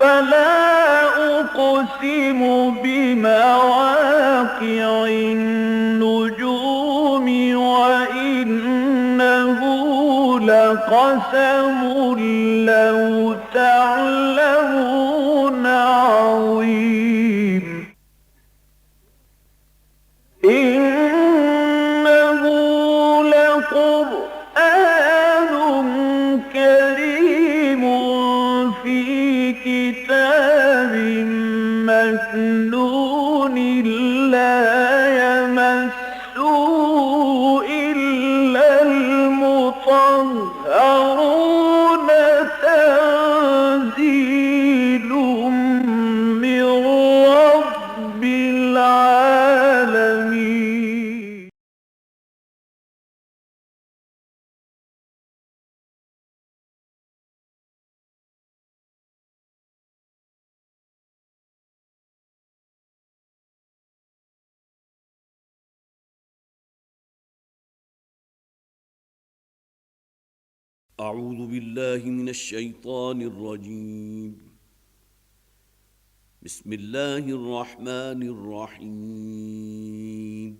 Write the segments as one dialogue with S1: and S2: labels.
S1: فلا أقسم بمواقع النجوم وإنه لقسم لو تعلمون عظيم إنه لقرآن كريم في كتاب مكنون لا يمسه إلا المطهرون تنزيل من رب العالمين.
S2: أعوذ بالله من الشيطان الرجيم. بسم الله الرحمن الرحيم.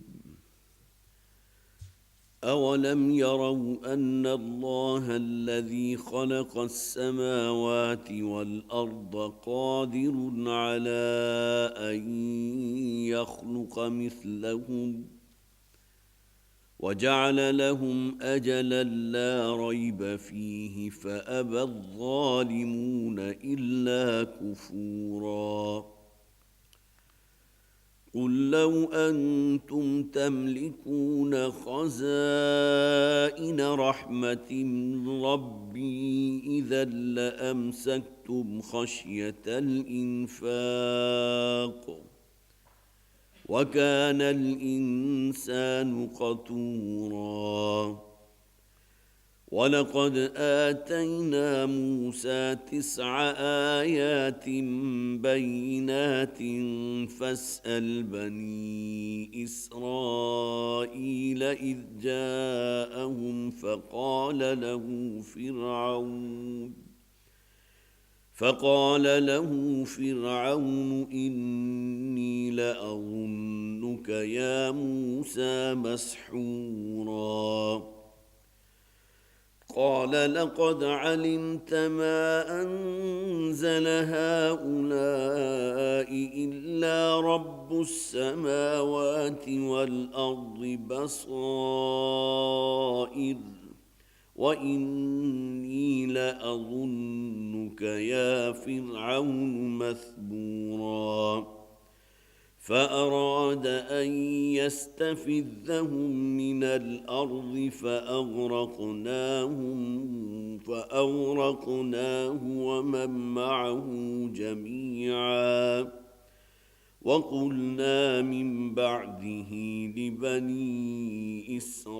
S2: أولم يروا أن الله الذي خلق السماوات والأرض قادر على أن يخلق مثلهم وجعل لهم أجلا لا ريب فيه فأبى الظالمون إلا كفورا. قل لو أنتم تملكون خزائن رحمة ربي إذا لأمسكتم خشية الإنفاق وكان الإنسان قتورا. ولقد آتينا موسى 9 آيات بينات فاسأل بني إسرائيل إذ جاءهم فقال له فرعون إني لأظنك يا موسى مسحورا. قال لقد علمت ما أنزل هؤلاء إلا رب السماوات والأرض بصائر وإني لأظنك يا فرعون مثبورا. فأراد أن يستفزهم من الأرض فأغرقناه ومن معه جميعا. وقلنا من بعده لبني إسرائيل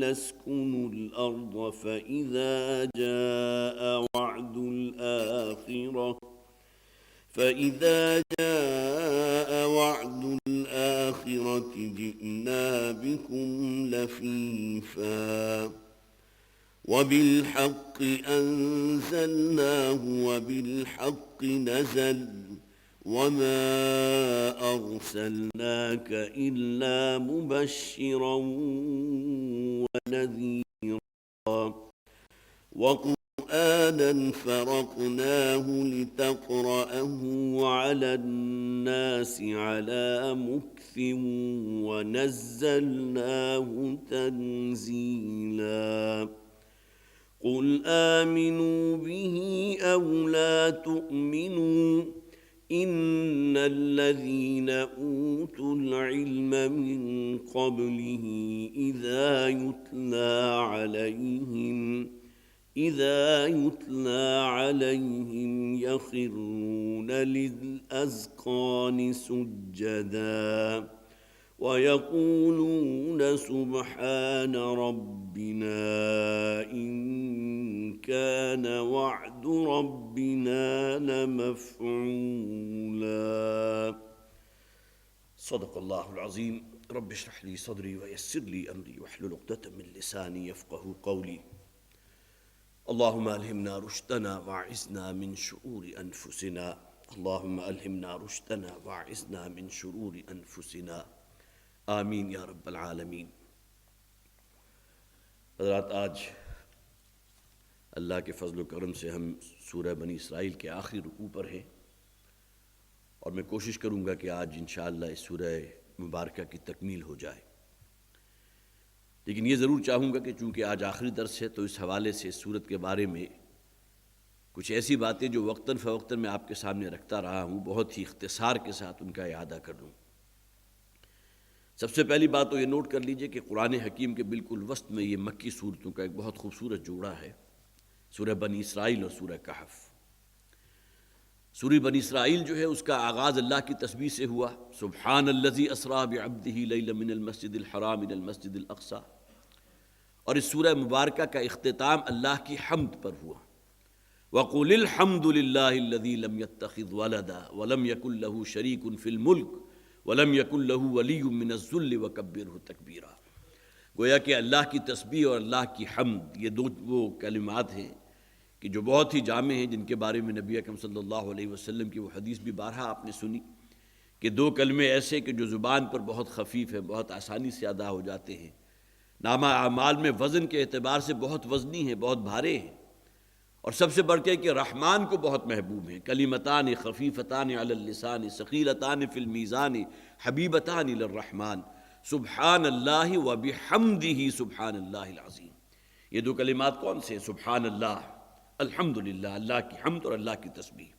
S2: اسكنوا الأرض فإذا جاء وعد الآخرة جئنا بكم لفيفا. وبالحق أنزلناه وبالحق نزل وما أرسلناك إلا مبشرا ونذيرا. وقرآنا فرقناه لتقرأه على الناس على مكث ونزلناه تنزيلا. قل آمنوا به أو لا تؤمنوا إن الذين أوتوا العلم من قبله إذا يتلى عليهم يخرون للأذقان سجدا ويقولون سبحان ربنا إن كان وعد ربنا لمفعولا. صدق الله العظيم. رب اشرح لي صدري ويسر لي أمري واحلل عقدة من لساني يفقه قولي. اللهم ألهمنا رشدنا واعصمنا من شرور أنفسنا اللهم ألهمنا رشدنا واعصمنا من شرور أنفسنا آمین یا رب العالمین۔ حضرات، آج اللہ کے فضل و کرم سے ہم سورہ بنی اسرائیل کے آخری رکوع پر ہیں، اور میں کوشش کروں گا کہ آج انشاءاللہ اس سورہ مبارکہ کی تکمیل ہو جائے، لیکن یہ ضرور چاہوں گا کہ چونکہ آج آخری درس ہے تو اس حوالے سے اس سورت کے بارے میں کچھ ایسی باتیں جو وقتاً فوقتاً میں آپ کے سامنے رکھتا رہا ہوں، بہت ہی اختصار کے ساتھ ان کا اعادہ کر لوں۔ سب سے پہلی بات تو یہ نوٹ کر لیجئے کہ قرآن حکیم کے بالکل وسط میں یہ مکی صورتوں کا ایک بہت خوبصورت جوڑا ہے، سورہ بنی اسرائیل اور سورہ کہف۔ سورہ بنی اسرائیل جو ہے اس کا آغاز اللہ کی تسبیح سے ہوا، سبحان الذی اسریٰ بعبدہ لیلا من المسجد الحرام الى المسجد الاقصی، اور اس سورہ مبارکہ کا اختتام اللہ کی حمد پر ہوا، وَقُلِ الْحَمْدُ لِلَّهِ الَّذِي لَمْ يَتَّخِذْ وَلَدًا وَلَمْ يَكُنْ لَهُ شَرِيكٌ فِي الْمُلْكِ وَلَمْ يَكُنْ لَهُ وَلِيٌّ مِّنَ الذُّلِّ وَكَبِّرْهُ تَكْبِيرًا۔ گویا کہ اللہ کی تسبیح اور اللہ کی حمد یہ دو وہ کلمات ہیں کہ جو بہت ہی جامع ہیں، جن کے بارے میں نبی اکرم صلی اللہ علیہ وسلم کی وہ حدیث بھی بارہا آپ نے سنی کہ دو کلمے ایسے کہ جو زبان پر بہت خفیف ہیں، بہت آسانی سے ادا ہو جاتے ہیں، نامہ اعمال میں وزن کے اعتبار سے بہت وزنی ہیں، بہت بھارے ہیں، اور سب سے بڑھ کے کہ رحمان کو بہت محبوب ہیں۔ کلمتان خفیفتان علی اللسان ثقیلتان فی المیزان حبیبتان الی الرحمن سبحان اللہ وبحمدہ سبحان اللہ العظیم۔ یہ دو کلمات کون سے ہیں؟ سبحان اللہ، الحمدللہ، اللہ کی حمد اور اللہ کی تسبیح۔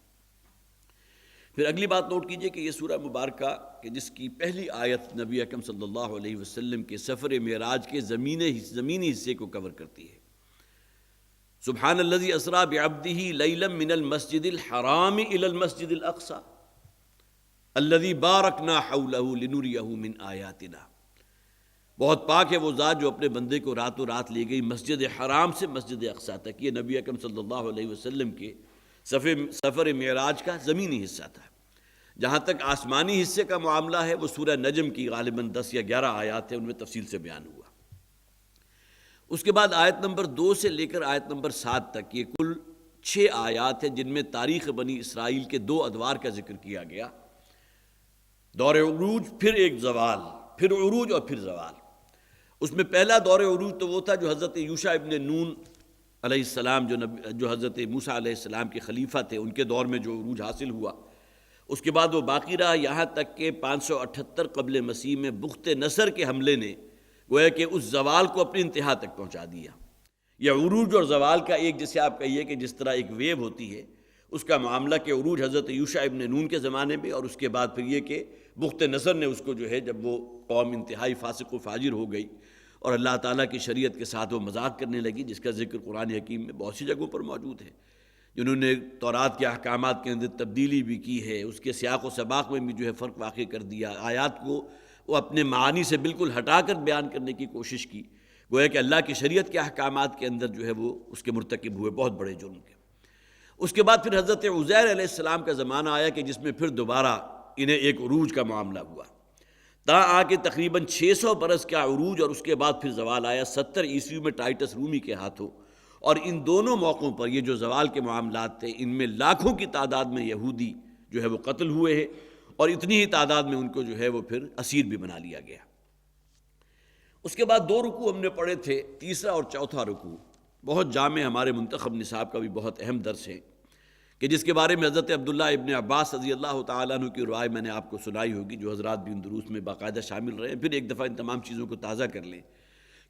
S2: پھر اگلی بات نوٹ کیجئے کہ یہ سورہ مبارکہ کہ جس کی پہلی آیت نبی اکرم صلی اللہ علیہ وسلم کے سفر معراج کے زمینی حصے کو کور کرتی ہے۔ سبحان الذی اسریٰ بعبدہ لیلا من المسجد الحرام الی المسجد الاقصی الذی بارکنا حولہ لنریہ من آیاتنا۔ بہت پاک ہے وہ ذات جو اپنے بندے کو راتوں رات لے گئی مسجد حرام سے مسجد اقصی تک۔ یہ نبی اکرم صلی اللہ علیہ وسلم کے سفر معراج کا زمینی حصہ تھا۔ جہاں تک آسمانی حصے کا معاملہ ہے وہ سورہ نجم کی غالباً 10 یا 11 آیات ہیں، ان میں تفصیل سے بیان ہوا۔ اس کے بعد آیت نمبر 2 سے لے کر آیت نمبر 7 تک یہ کل 6 آیات ہیں، جن میں تاریخ بنی اسرائیل کے 2 ادوار کا ذکر کیا گیا، دور عروج، پھر ایک زوال، پھر عروج اور پھر زوال۔ اس میں پہلا دور عروج تو وہ تھا جو حضرت یوشع ابن نون علیہ السلام جو حضرت موسیٰ علیہ السلام کے خلیفہ تھے، ان کے دور میں جو عروج حاصل ہوا، اس کے بعد وہ باقی رہا یہاں تک کہ 578 قبل مسیح میں بخت نصر کے حملے نے گویا کہ اس زوال کو اپنی انتہا تک پہنچا دیا۔ یہ عروج اور زوال کا ایک، جیسے آپ کہیے کہ جس طرح ایک ویو ہوتی ہے، اس کا معاملہ کہ عروج حضرت یوشع ابن نون کے زمانے میں، اور اس کے بعد پھر یہ کہ بخت نصر نے اس کو جو ہے جب وہ قوم انتہائی فاسق و فاجر ہو گئی اور اللہ تعالیٰ کی شریعت کے ساتھ وہ مذاق کرنے لگی، جس کا ذکر قرآن حکیم میں بہت سی جگہوں پر موجود ہے، جنہوں نے تورات کے احکامات کے اندر تبدیلی بھی کی ہے، اس کے سیاق و سباق میں بھی جو ہے فرق واقع کر دیا، آیات کو وہ اپنے معانی سے بالکل ہٹا کر بیان کرنے کی کوشش کی، گویا کہ اللہ کی شریعت کے احکامات کے اندر جو ہے وہ اس کے مرتکب ہوئے بہت بڑے جرم کے۔ اس کے بعد پھر حضرت عزیر علیہ السلام کا زمانہ آیا کہ جس میں پھر دوبارہ انہیں ایک عروج کا معاملہ ہوا، تا آ کے تقریباً 600 برس کا عروج، اور اس کے بعد پھر زوال آیا 70 عیسوی میں ٹائٹس رومی کے ہاتھوں۔ اور ان دونوں موقعوں پر یہ جو زوال کے معاملات تھے، ان میں لاکھوں کی تعداد میں یہودی جو ہے وہ قتل ہوئے ہیں، اور اتنی ہی تعداد میں ان کو جو ہے وہ پھر اسیر بھی بنا لیا گیا۔ اس کے بعد 2 رکوع ہم نے پڑھے تھے، تیسرا اور چوتھا رکوع بہت جامع ہمارے منتخب نصاب کا بھی بہت اہم درس ہے، کہ جس کے بارے میں حضرت عبداللہ ابن عباس رضی اللہ تعالیٰ عنہ کی روایت میں نے آپ کو سنائی ہوگی، جو حضرات بھی ان دروس میں باقاعدہ شامل رہے ہیں، پھر ایک دفعہ ان تمام چیزوں کو تازہ کر لیں،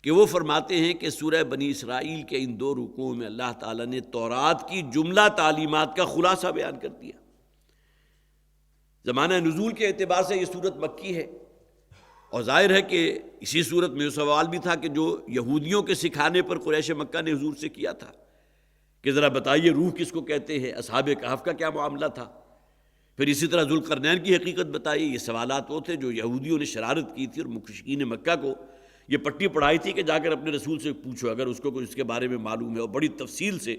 S2: کہ وہ فرماتے ہیں کہ سورہ بنی اسرائیل کے ان 2 رکوعوں میں اللہ تعالیٰ نے تورات کی جملہ تعلیمات کا خلاصہ بیان کر دیا۔ زمانہ نزول کے اعتبار سے یہ سورت مکی ہے، اور ظاہر ہے کہ اسی صورت میں یہ سوال بھی تھا کہ جو یہودیوں کے سکھانے پر قریش مکہ نے حضور سے کیا تھا کہ ذرا بتائیے روح کس کو کہتے ہیں، اصحاب کہف کا کیا معاملہ تھا، پھر اسی طرح ذوالقرنین کی حقیقت بتائیے۔ یہ سوالات وہ تھے جو یہودیوں نے شرارت کی تھی، اور مشرکین مکہ کو یہ پٹی پڑھائی تھی کہ جا کر اپنے رسول سے پوچھو اگر اس کو کچھ اس کے بارے میں معلوم ہے، اور بڑی تفصیل سے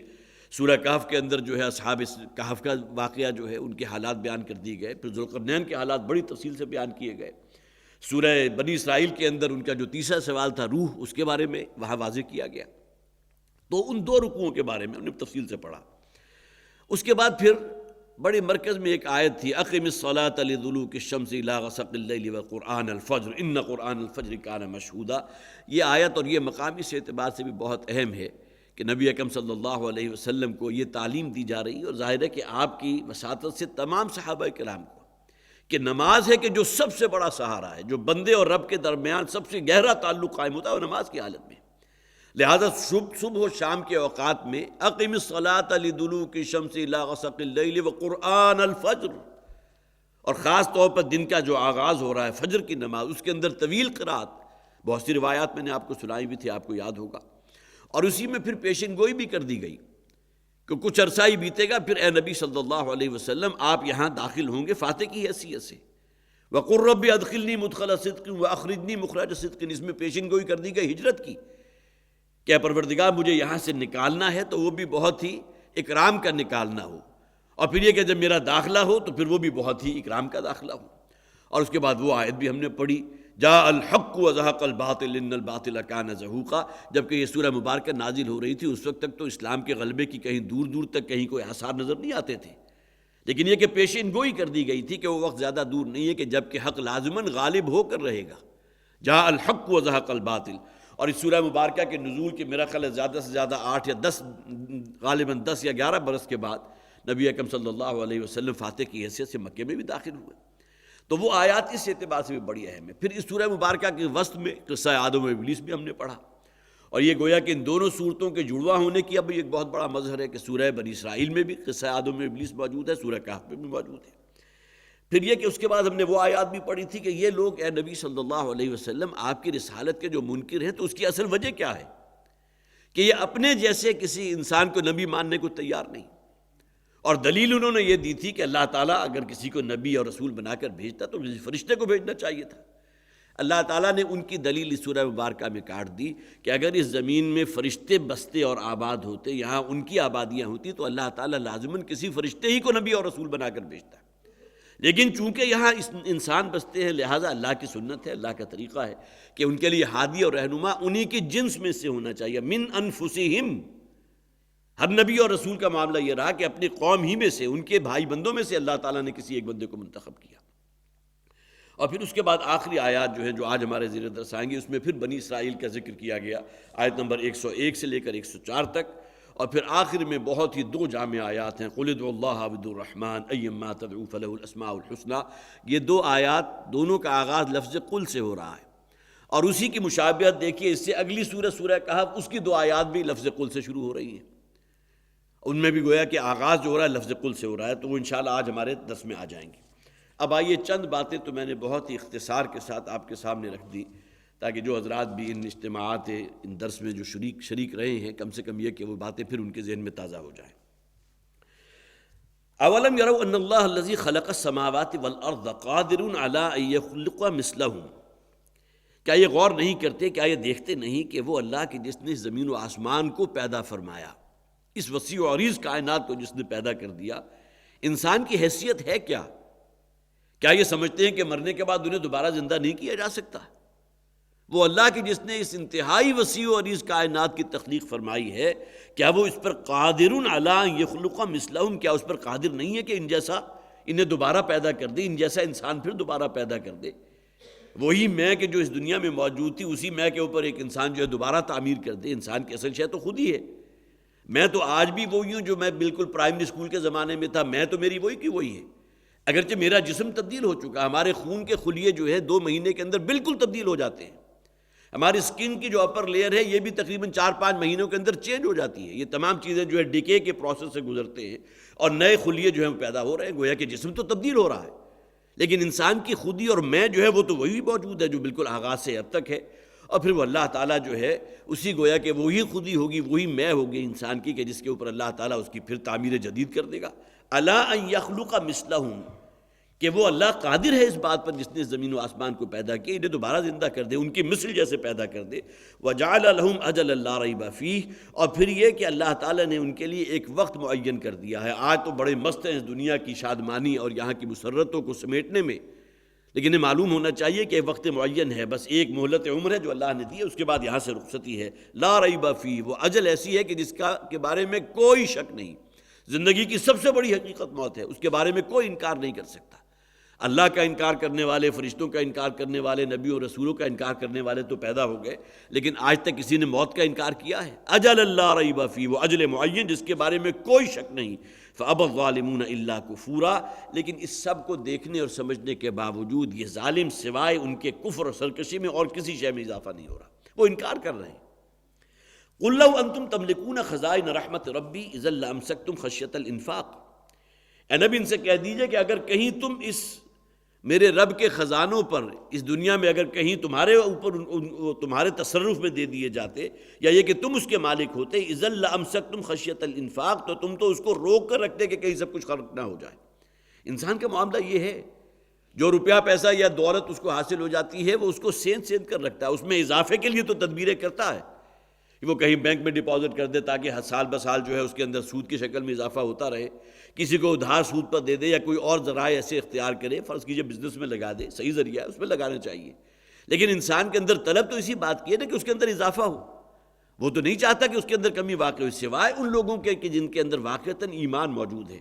S2: سورہ کہف کے اندر جو ہے اصحاب کہف کا واقعہ جو ہے ان کے حالات بیان کر دیے گئے، پھر ذوالقرنین کے حالات بڑی تفصیل سے بیان کیے گئے۔ سورہ بنی اسرائیل کے اندر ان کا جو تیسرا سوال تھا روح، اس کے بارے میں وہاں واضح کیا گیا۔ تو ان دو رکوعوں کے بارے میں ہم نے تفصیل سے پڑھا۔ اس کے بعد پھر بڑے مرکز میں ایک آیت تھی، اقم الصلاۃ لدلوک الشمس الی غسق اللیل وقرآن الفجر ان قرآن الفجر کان مشہودا۔ یہ آیت اور یہ مقام اس اعتبار سے بھی بہت اہم ہے کہ نبی اکرم صلی اللہ علیہ وسلم کو یہ تعلیم دی جا رہی ہے، اور ظاہر ہے کہ آپ کی وساطت سے تمام صحابہ کرام کو، کہ نماز ہے کہ جو سب سے بڑا سہارا ہے، جو بندے اور رب کے درمیان سب سے گہرا تعلق قائم ہوتا ہے وہ نماز کی حالت میں۔ لہذا صبح و شام کے اوقات میں اقم الصلاۃ لدلوک الشمس الی غسق اللیل وقرآن الفجر، اور خاص طور پر دن کا جو آغاز ہو رہا ہے فجر کی نماز، اس کے اندر طویل قرات، بہت سی روایات میں نے آپ کو سنائی بھی تھی، آپ کو یاد ہوگا، اور اسی میں پھر پیشن گوئی بھی کر دی گئی کہ کچھ عرصہ ہی بیتے گا پھر اے نبی صلی اللہ علیہ وسلم آپ یہاں داخل ہوں گے فاتح کی حیثیت سے۔ وَقُلْ رَبِّ أَدْخِلْنِي مُدْخَلَ صِدْقٍ وَأَخْرِجْنِي مُخْرَجَ صِدْقٍ، اس میں پیشن گوئی کر دی گئی ہجرت کی کہ پروردگار مجھے یہاں سے نکالنا ہے تو وہ بھی بہت ہی اکرام کا نکالنا ہو، اور پھر یہ کہ جب میرا داخلہ ہو تو پھر وہ بھی بہت ہی اکرام کا داخلہ ہو۔ اور اس کے بعد وہ آیت بھی ہم نے پڑھی، جاء الحق وزهق الباطل ان الباطل کان زہوقا، جبکہ یہ سورہ مبارکہ نازل ہو رہی تھی اس وقت تک تو اسلام کے غلبے کی کہیں دور دور تک کہیں کوئی آثار نظر نہیں آتے تھے، لیکن یہ کہ پیشین گوئی کر دی گئی تھی کہ وہ وقت زیادہ دور نہیں ہے کہ جب کہ حق لازماً غالب ہو کر رہے گا۔ جاء الحق وزهق الباطل، اور اس سورہ مبارکہ کے نزول کے میرا خیال ہے زیادہ سے زیادہ 8 یا 10 غالباً 10 یا 11 برس کے بعد نبی اکرم صلی اللہ علیہ وسلم فاتح کی حیثیت سے مکے میں بھی داخل ہوئے، تو وہ آیات اس اعتبار سے بھی بڑی اہم ہے۔ پھر اس سورہ مبارکہ کے وسط میں قصہ آدم و ابلیس بھی ہم نے پڑھا، اور یہ گویا کہ ان دونوں صورتوں کے جڑواں ہونے کی اب ایک بہت بڑا مظہر ہے کہ سورہ بنی اسرائیل میں بھی قصہ آدم و ابلیس موجود ہے، سورہ کہف میں بھی موجود ہے۔ پھر یہ کہ اس کے بعد ہم نے وہ آیات بھی پڑھی تھی کہ یہ لوگ اے نبی صلی اللہ علیہ وسلم آپ کی رسالت کے جو منکر ہیں تو اس کی اصل وجہ کیا ہے کہ یہ اپنے جیسے کسی انسان کو نبی ماننے کو تیار نہیں، اور دلیل انہوں نے یہ دی تھی کہ اللہ تعالیٰ اگر کسی کو نبی اور رسول بنا کر بھیجتا تو کسی فرشتے کو بھیجنا چاہیے تھا۔ اللہ تعالیٰ نے ان کی دلیل اس سورہ مبارکہ میں کاٹ دی کہ اگر اس زمین میں فرشتے بستے اور آباد ہوتے، یہاں ان کی آبادیاں ہوتی، تو اللہ تعالیٰ لازماً کسی فرشتے ہی کو نبی اور رسول بنا کر بھیجتا، لیکن چونکہ یہاں انسان بستے ہیں لہٰذا اللہ کی سنت ہے، اللہ کا طریقہ ہے کہ ان کے لیے ہادی اور رہنما انہی کی جنس میں سے ہونا چاہیے، من انفسہم۔ ہر نبی اور رسول کا معاملہ یہ رہا کہ اپنی قوم ہی میں سے، ان کے بھائی بندوں میں سے اللہ تعالیٰ نے کسی ایک بندے کو منتخب کیا۔ اور پھر اس کے بعد آخری آیات جو ہیں جو آج ہمارے زیر درس آئیں گی، اس میں پھر بنی اسرائیل کا ذکر کیا گیا، آیت نمبر 101 سے لے کر 104 تک، اور پھر آخر میں بہت ہی 2 جامع آیات ہیں، قُلِ ادْعُوا اللَّهَ أَوِ ادْعُوا الرَّحْمَٰنَ أَيًّمَّا تَدْعُوا فَلَهُ الْأَسْمَاءُ الْحُسْنَىٰ۔ یہ 2 آیات دونوں کا آغاز لفظ قل سے ہو رہا ہے، اور اسی کی مشابہت دیکھیے اس سے اگلی سورہ کہف، اس کی 2 آیات بھی لفظ قل سے شروع ہو رہی ہیں، ان میں بھی گویا کہ آغاز جو ہو رہا ہے لفظ قل سے ہو رہا ہے، تو وہ انشاءاللہ آج ہمارے درس میں آ جائیں گی۔ اب آئیے چند باتیں تو میں نے بہت ہی اختصار کے ساتھ آپ کے سامنے رکھ دی تاکہ جو حضرات بھی ان اجتماعات ان درس میں جو شریک رہے ہیں کم سے کم یہ کہ وہ باتیں پھر ان کے ذہن میں تازہ ہو جائیں۔ اولم یروا ان اللہ الذی خلق السماوات والارض قادر علی ان یخلق مثلہم، کیا یہ غور نہیں کرتے، کیا یہ دیکھتے نہیں کہ وہ اللہ کی جس نے زمین و آسمان کو پیدا فرمایا، اس وسیع و عریض کائنات کو جس نے پیدا کر دیا، انسان کی حیثیت ہے کیا یہ سمجھتے ہیں کہ مرنے کے بعد انہیں دوبارہ زندہ نہیں کیا جا سکتا؟ وہ اللہ کی جس نے اس انتہائی وسیع و عریض کائنات کی تخلیق فرمائی ہے، کیا وہ اس پر قادر علی ان یخلق مثلہم، کیا اس پر قادر نہیں ہے کہ ان جیسا انہیں دوبارہ پیدا کر دے، ان جیسا انسان پھر دوبارہ پیدا کر دے؟ وہی میں کہ جو اس دنیا میں موجود تھی، اسی میں کے اوپر ایک انسان جو ہے دوبارہ تعمیر کر دے۔ انسان کی اصل شے تو خود ہی ہے، میں تو آج بھی وہی ہوں جو میں بالکل پرائمری اسکول کے زمانے میں تھا، میں تو میری وہی کی وہی ہے، اگرچہ میرا جسم تبدیل ہو چکا، ہمارے خون کے خلیے جو ہے 2 مہینے کے اندر بالکل تبدیل ہو جاتے ہیں، ہماری اسکن کی جو اپر لیئر ہے یہ بھی تقریباً 4-5 مہینوں کے اندر چینج ہو جاتی ہے۔ یہ تمام چیزیں جو ہے ڈیکے کے پروسیس سے گزرتے ہیں اور نئے خلیے جو ہیں پیدا ہو رہے ہیں، گویا کہ جسم تو تبدیل ہو رہا ہے، لیکن انسان کی خودی اور میں جو ہے وہ تو وہی موجود ہے جو بالکل آغاز سے اب تک ہے، اور پھر وہ اللہ تعالیٰ جو ہے اسی گویا کہ وہی خودی ہوگی، وہی میں ہوگی انسان کی کہ جس کے اوپر اللہ تعالیٰ اس کی پھر تعمیر جدید کر دے گا۔ الا ان یخلق مثلہم، کہ وہ اللہ قادر ہے اس بات پر جس نے زمین و آسمان کو پیدا کیا، انہیں دوبارہ زندہ کر دے، ان کی مثل جیسے پیدا کر دے۔ وَجَعَلَ لَهُمْ أَجَلًا لَا رَيْبَ فِيهِ، اور پھر یہ کہ اللہ تعالیٰ نے ان کے لیے ایک وقت معین کر دیا ہے۔ آج تو بڑے مست ہیں اس دنیا کی شادمانی اور یہاں کی مسرتوں کو سمیٹنے میں، لیکن یہ معلوم ہونا چاہیے کہ وقت معین ہے، بس ایک مہلت عمر ہے جو اللہ نے دی ہے، اس کے بعد یہاں سے رخصتی ہے۔ لا ریب فی، وہ اجل ایسی ہے کہ جس کے بارے میں کوئی شک نہیں۔ زندگی کی سب سے بڑی حقیقت موت ہے، اس کے بارے میں کوئی انکار نہیں کر سکتا۔ اللہ کا انکار کرنے والے، فرشتوں کا انکار کرنے والے، نبیوں اور رسولوں کا انکار کرنے والے تو پیدا ہو گئے، لیکن آج تک کسی نے موت کا انکار کیا ہے؟ اجل اللہ ریب فی، وہ اجل معین جس کے بارے میں کوئی شک نہیں۔ فَأَبَى الظَّالِمُونَ إِلَّا كُفُورًا، لیکن اس سب کو دیکھنے اور سمجھنے کے باوجود یہ ظالم سوائے ان کے کفر اور سرکشی میں اور کسی شے میں اضافہ نہیں ہو رہا، وہ انکار کر رہے ہیں۔ قُل لَّوْ أَنتُمْ تَمْلِكُونَ خَزَائِنَ رَحْمَتِ رَبِّي إِذًا لَّأَمْسَكْتُمْ خَشْيَةَ الْإِنفَاقِ، اے نبی ان سے کہہ دیجئے کہ اگر کہیں تم اس میرے رب کے خزانوں پر اس دنیا میں اگر کہیں تمہارے اوپر تمہارے تصرف میں دے دیے جاتے، یا یہ کہ تم اس کے مالک ہوتے، اذا لامسکتم خشیۃ الانفاق، تو تم تو اس کو روک کر رکھتے کہ کہیں سب کچھ خرچ نہ ہو جائے۔ انسان کا معاملہ یہ ہے، جو روپیہ پیسہ یا دولت اس کو حاصل ہو جاتی ہے وہ اس کو سینچ کر رکھتا ہے، اس میں اضافے کے لیے تو تدبیریں کرتا ہے کہ وہ کہیں بینک میں ڈپازٹ کر دے تاکہ سال بسال جو ہے اس کے اندر سود کی شکل میں اضافہ ہوتا رہے، کسی کو ادھار سود پر دے دے، یا کوئی اور ذرائع ایسے اختیار کرے، فرض کیجئے بزنس میں لگا دے، صحیح ذریعہ ہے اس میں لگانا چاہیے، لیکن انسان کے اندر طلب تو اسی بات کی ہے نا کہ اس کے اندر اضافہ ہو، وہ تو نہیں چاہتا کہ اس کے اندر کمی واقع ہو، سوائے ان لوگوں کے کہ جن کے اندر واقعتاً ایمان موجود ہے،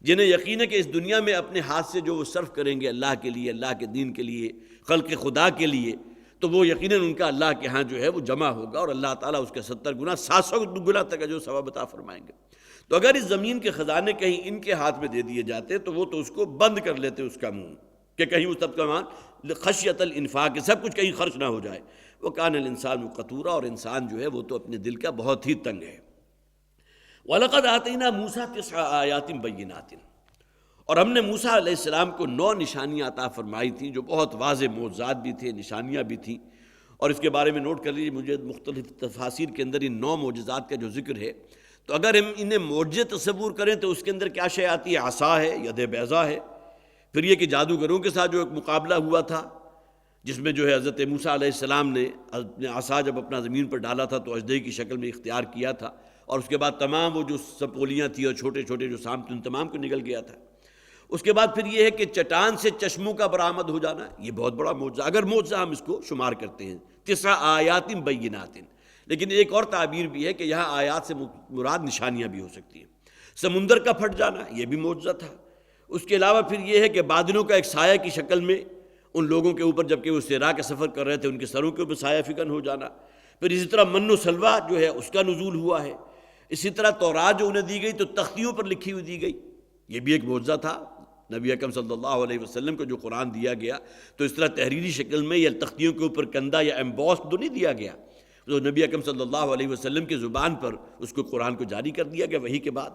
S2: جنہیں یقین ہے کہ اس دنیا میں اپنے ہاتھ سے جو وہ صرف کریں گے اللہ کے لیے، اللہ کے دین کے لیے، خلق خدا کے لیے، تو وہ یقیناً ان کا اللہ کے ہاں جو ہے وہ جمع ہوگا، اور اللہ تعالیٰ اس کے 70 گنا 700 گنا تک جو ثواب عطا فرمائیں گے۔ تو اگر اس زمین کے خزانے کہیں ان کے ہاتھ میں دے دیے جاتے تو وہ تو اس کو بند کر لیتے، اس کا منہ، کہ کہیں وہ سب کا مان خشیۃ الانفاق، سب کچھ کہیں خرچ نہ ہو جائے۔ وَكَانَ الْإِنسَانُ قَتُورًا، اور انسان جو ہے وہ تو اپنے دل کا بہت ہی تنگ ہے۔ وَلَقَدْ آتَيْنَا مُوسَىٰ 9 آیَاتٍ بَيِّنَاتٍ، اور ہم نے موسیٰ علیہ السلام کو 9 نشانیاں عطا فرمائی تھیں جو بہت واضح معجزات بھی تھے، نشانیاں بھی تھیں، اور اس کے بارے میں نوٹ کر لیجیے، مجھے مختلف تفاسیر کے اندر ان 9 معجزات کا جو ذکر ہے، تو اگر ہم انہیں معجزے تصور کریں تو اس کے اندر کیا شے آتی ہے؟ عصا ہے، ید بیضا ہے، پھر یہ کہ جادوگروں کے ساتھ جو ایک مقابلہ ہوا تھا، جس میں جو ہے حضرت موسیٰ علیہ السلام نے اپنے عصا جب اپنا زمین پر ڈالا تھا تو اژدہے کی شکل میں اختیار کیا تھا، اور اس کے بعد تمام وہ جو سپولیاں تھیں اور چھوٹے چھوٹے جو سانپ تھے ان تمام کو نگل گیا تھا۔ اس کے بعد پھر یہ ہے کہ چٹان سے چشموں کا برآمد ہو جانا، یہ بہت بڑا معجزہ، اگر معجزہ ہم اس کو شمار کرتے ہیں۔ 9 آیات بینات، لیکن ایک اور تعبیر بھی ہے کہ یہاں آیات سے مراد نشانیاں بھی ہو سکتی ہیں۔ سمندر کا پھٹ جانا یہ بھی معجزہ تھا۔ اس کے علاوہ پھر یہ ہے کہ بادلوں کا ایک سایہ کی شکل میں ان لوگوں کے اوپر جبکہ وہ صحرا کا سفر کر رہے تھے ان کے سروں کے اوپر سایہ فکن ہو جانا۔ پھر اسی طرح من و سلوہ جو ہے اس کا نزول ہوا ہے۔ اسی طرح تورات جو انہیں دی گئی تو تختیوں پر لکھی ہوئی دی گئی، یہ بھی ایک معجزہ تھا۔ نبی اکرم صلی اللہ علیہ وسلم کو جو قرآن دیا گیا تو اس طرح تحریری شکل میں یا تختیوں کے اوپر کندہ یا ایمبوسڈ تو نہیں دیا گیا، تو نبی اکرم صلی اللہ علیہ وسلم کی زبان پر اس کو قرآن کو جاری کر دیا گیا وحی کے بعد۔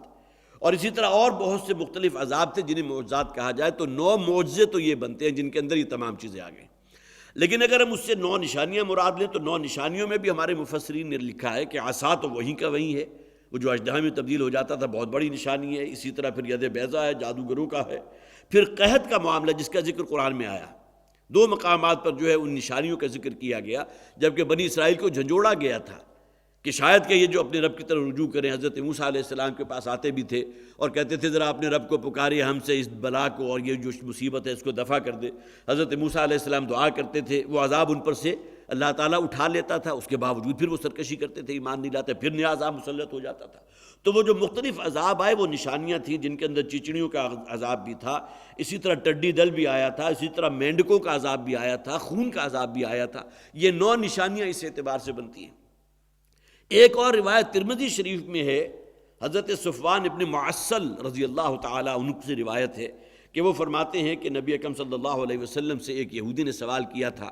S2: اور اسی طرح اور بہت سے مختلف عذاب تھے جنہیں معجزات کہا جائے، تو 9 معجزے تو یہ بنتے ہیں جن کے اندر یہ تمام چیزیں آ گئیں۔ لیکن اگر ہم اس سے 9 نشانیاں مراد لیں تو 9 نشانیوں میں بھی ہمارے مفسرین نے لکھا ہے کہ عصا تو وہی کا وہی ہے، وہ جو اژدہا میں تبدیل ہو جاتا تھا بہت بڑی نشانی ہے۔ اسی طرح پھر ید بیضا ہے، جادوگروں کا ہے۔ پھر قحط کا معاملہ جس کا ذکر قرآن میں آیا، 2 مقامات پر جو ہے ان نشانیوں کا ذکر کیا گیا، جبکہ بنی اسرائیل کو جھنجھوڑا گیا تھا کہ شاید کہ یہ جو اپنے رب کی طرف رجوع کریں۔ حضرت موسیٰ علیہ السلام کے پاس آتے بھی تھے اور کہتے تھے ذرا اپنے رب کو پکارے ہم سے اس بلا کو اور یہ جو مصیبت ہے اس کو دفع کر دے۔ حضرت موسیٰ علیہ السلام دعا کرتے تھے، وہ عذاب ان پر سے اللہ تعالیٰ اٹھا لیتا تھا، اس کے باوجود پھر وہ سرکشی کرتے تھے، ایمان نہیں لاتے، پھر نیا عذاب مسلط ہو جاتا تھا۔ تو وہ جو مختلف عذاب آئے وہ نشانیاں تھیں جن کے اندر چچڑیوں کا عذاب بھی تھا، اسی طرح ٹڈی دل بھی آیا تھا، اسی طرح مینڈکوں کا عذاب بھی آیا تھا، خون کا عذاب بھی آیا تھا۔ یہ 9 نشانیاں اس اعتبار سے بنتی ہیں۔ ایک اور روایت ترمذی شریف میں ہے، حضرت صفوان ابن معسل رضی اللہ تعالیٰ عنہ سے روایت ہے کہ وہ فرماتے ہیں کہ نبی اکرم صلی اللہ علیہ وسلم سے ایک یہودی نے سوال کیا تھا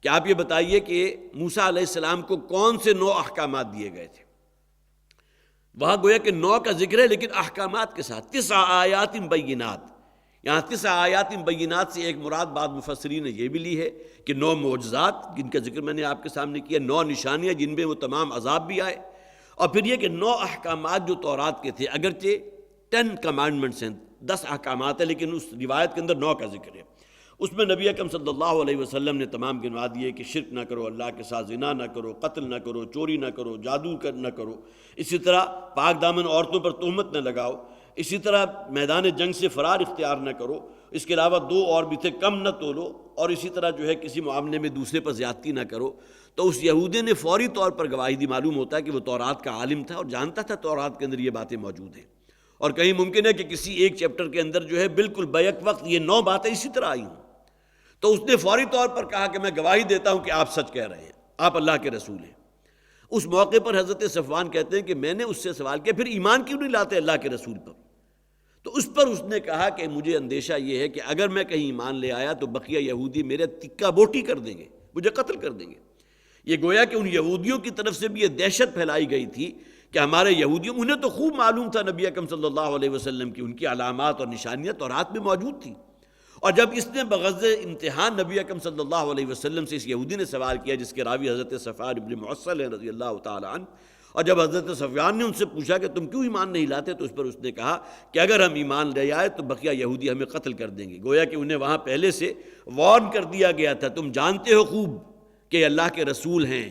S2: کہ آپ یہ بتائیے کہ موسیٰ علیہ السلام کو کون سے 9 احکامات دیے گئے تھے؟ وہاں گویا کہ 9 کا ذکر ہے لیکن احکامات کے ساتھ، 9 آیات بینات۔ یہاں 9 آیات بینات سے ایک مراد بعض مفسرین نے یہ بھی لی ہے کہ 9 معجزات جن کا ذکر میں نے آپ کے سامنے کیا، 9 نشانیاں جن میں وہ تمام عذاب بھی آئے، اور پھر یہ کہ 9 احکامات جو تورات کے تھے، اگرچہ 10 کمانڈمنٹس ہیں، 10 احکامات ہیں، لیکن اس روایت کے اندر 9 کا ذکر ہے۔ اس میں نبی اکرم صلی اللہ علیہ وسلم نے تمام گنوا دیے کہ شرک نہ کرو، اللہ کے ساتھ زنا نہ کرو، قتل نہ کرو، چوری نہ کرو، جادو نہ کرو، اسی طرح پاک دامن عورتوں پر تہمت نہ لگاؤ، اسی طرح میدان جنگ سے فرار اختیار نہ کرو، اس کے علاوہ 2 اور بھی تھے، کم نہ تولو، اور اسی طرح جو ہے کسی معاملے میں دوسرے پر زیادتی نہ کرو۔ تو اس یہودی نے فوری طور پر گواہی دی۔ معلوم ہوتا ہے کہ وہ تورات کا عالم تھا اور جانتا تھا تورات کے اندر یہ باتیں موجود ہیں، اور کہیں ممکن ہے کہ کسی ایک چیپٹر کے اندر جو ہے بالکل بیک وقت یہ 9 باتیں اسی طرح آئی ہوں۔ تو اس نے فوری طور پر کہا کہ میں گواہی دیتا ہوں کہ آپ سچ کہہ رہے ہیں، آپ اللہ کے رسول ہیں۔ اس موقع پر حضرت صفوان کہتے ہیں کہ میں نے اس سے سوال کیا پھر ایمان کیوں نہیں لاتے اللہ کے رسول پر؟ تو اس پر اس نے کہا کہ مجھے اندیشہ یہ ہے کہ اگر میں کہیں ایمان لے آیا تو بقیہ یہودی میرے تکہ بوٹی کر دیں گے، مجھے قتل کر دیں گے۔ یہ گویا کہ ان یہودیوں کی طرف سے بھی یہ دہشت پھیلائی گئی تھی کہ ہمارے یہودیوں، انہیں تو خوب معلوم تھا نبی اکرم صلی اللہ علیہ وسلم کی ان کی علامات اور نشانیاں تورات میں موجود تھیں، اور جب اس نے بغرض امتحان نبی اکرم صلی اللہ علیہ وسلم سے اس یہودی نے سوال کیا جس کے راوی حضرت صفوان ابن معصل ہیں رضی اللہ تعالی عنہ، اور جب حضرت صفوان نے ان سے پوچھا کہ تم کیوں ایمان نہیں لاتے، تو اس پر اس نے کہا کہ اگر ہم ایمان لے آئے تو بقیہ یہودی ہمیں قتل کر دیں گے۔ گویا کہ انہیں وہاں پہلے سے وارن کر دیا گیا تھا، تم جانتے ہو خوب کہ یہ اللہ کے رسول ہیں،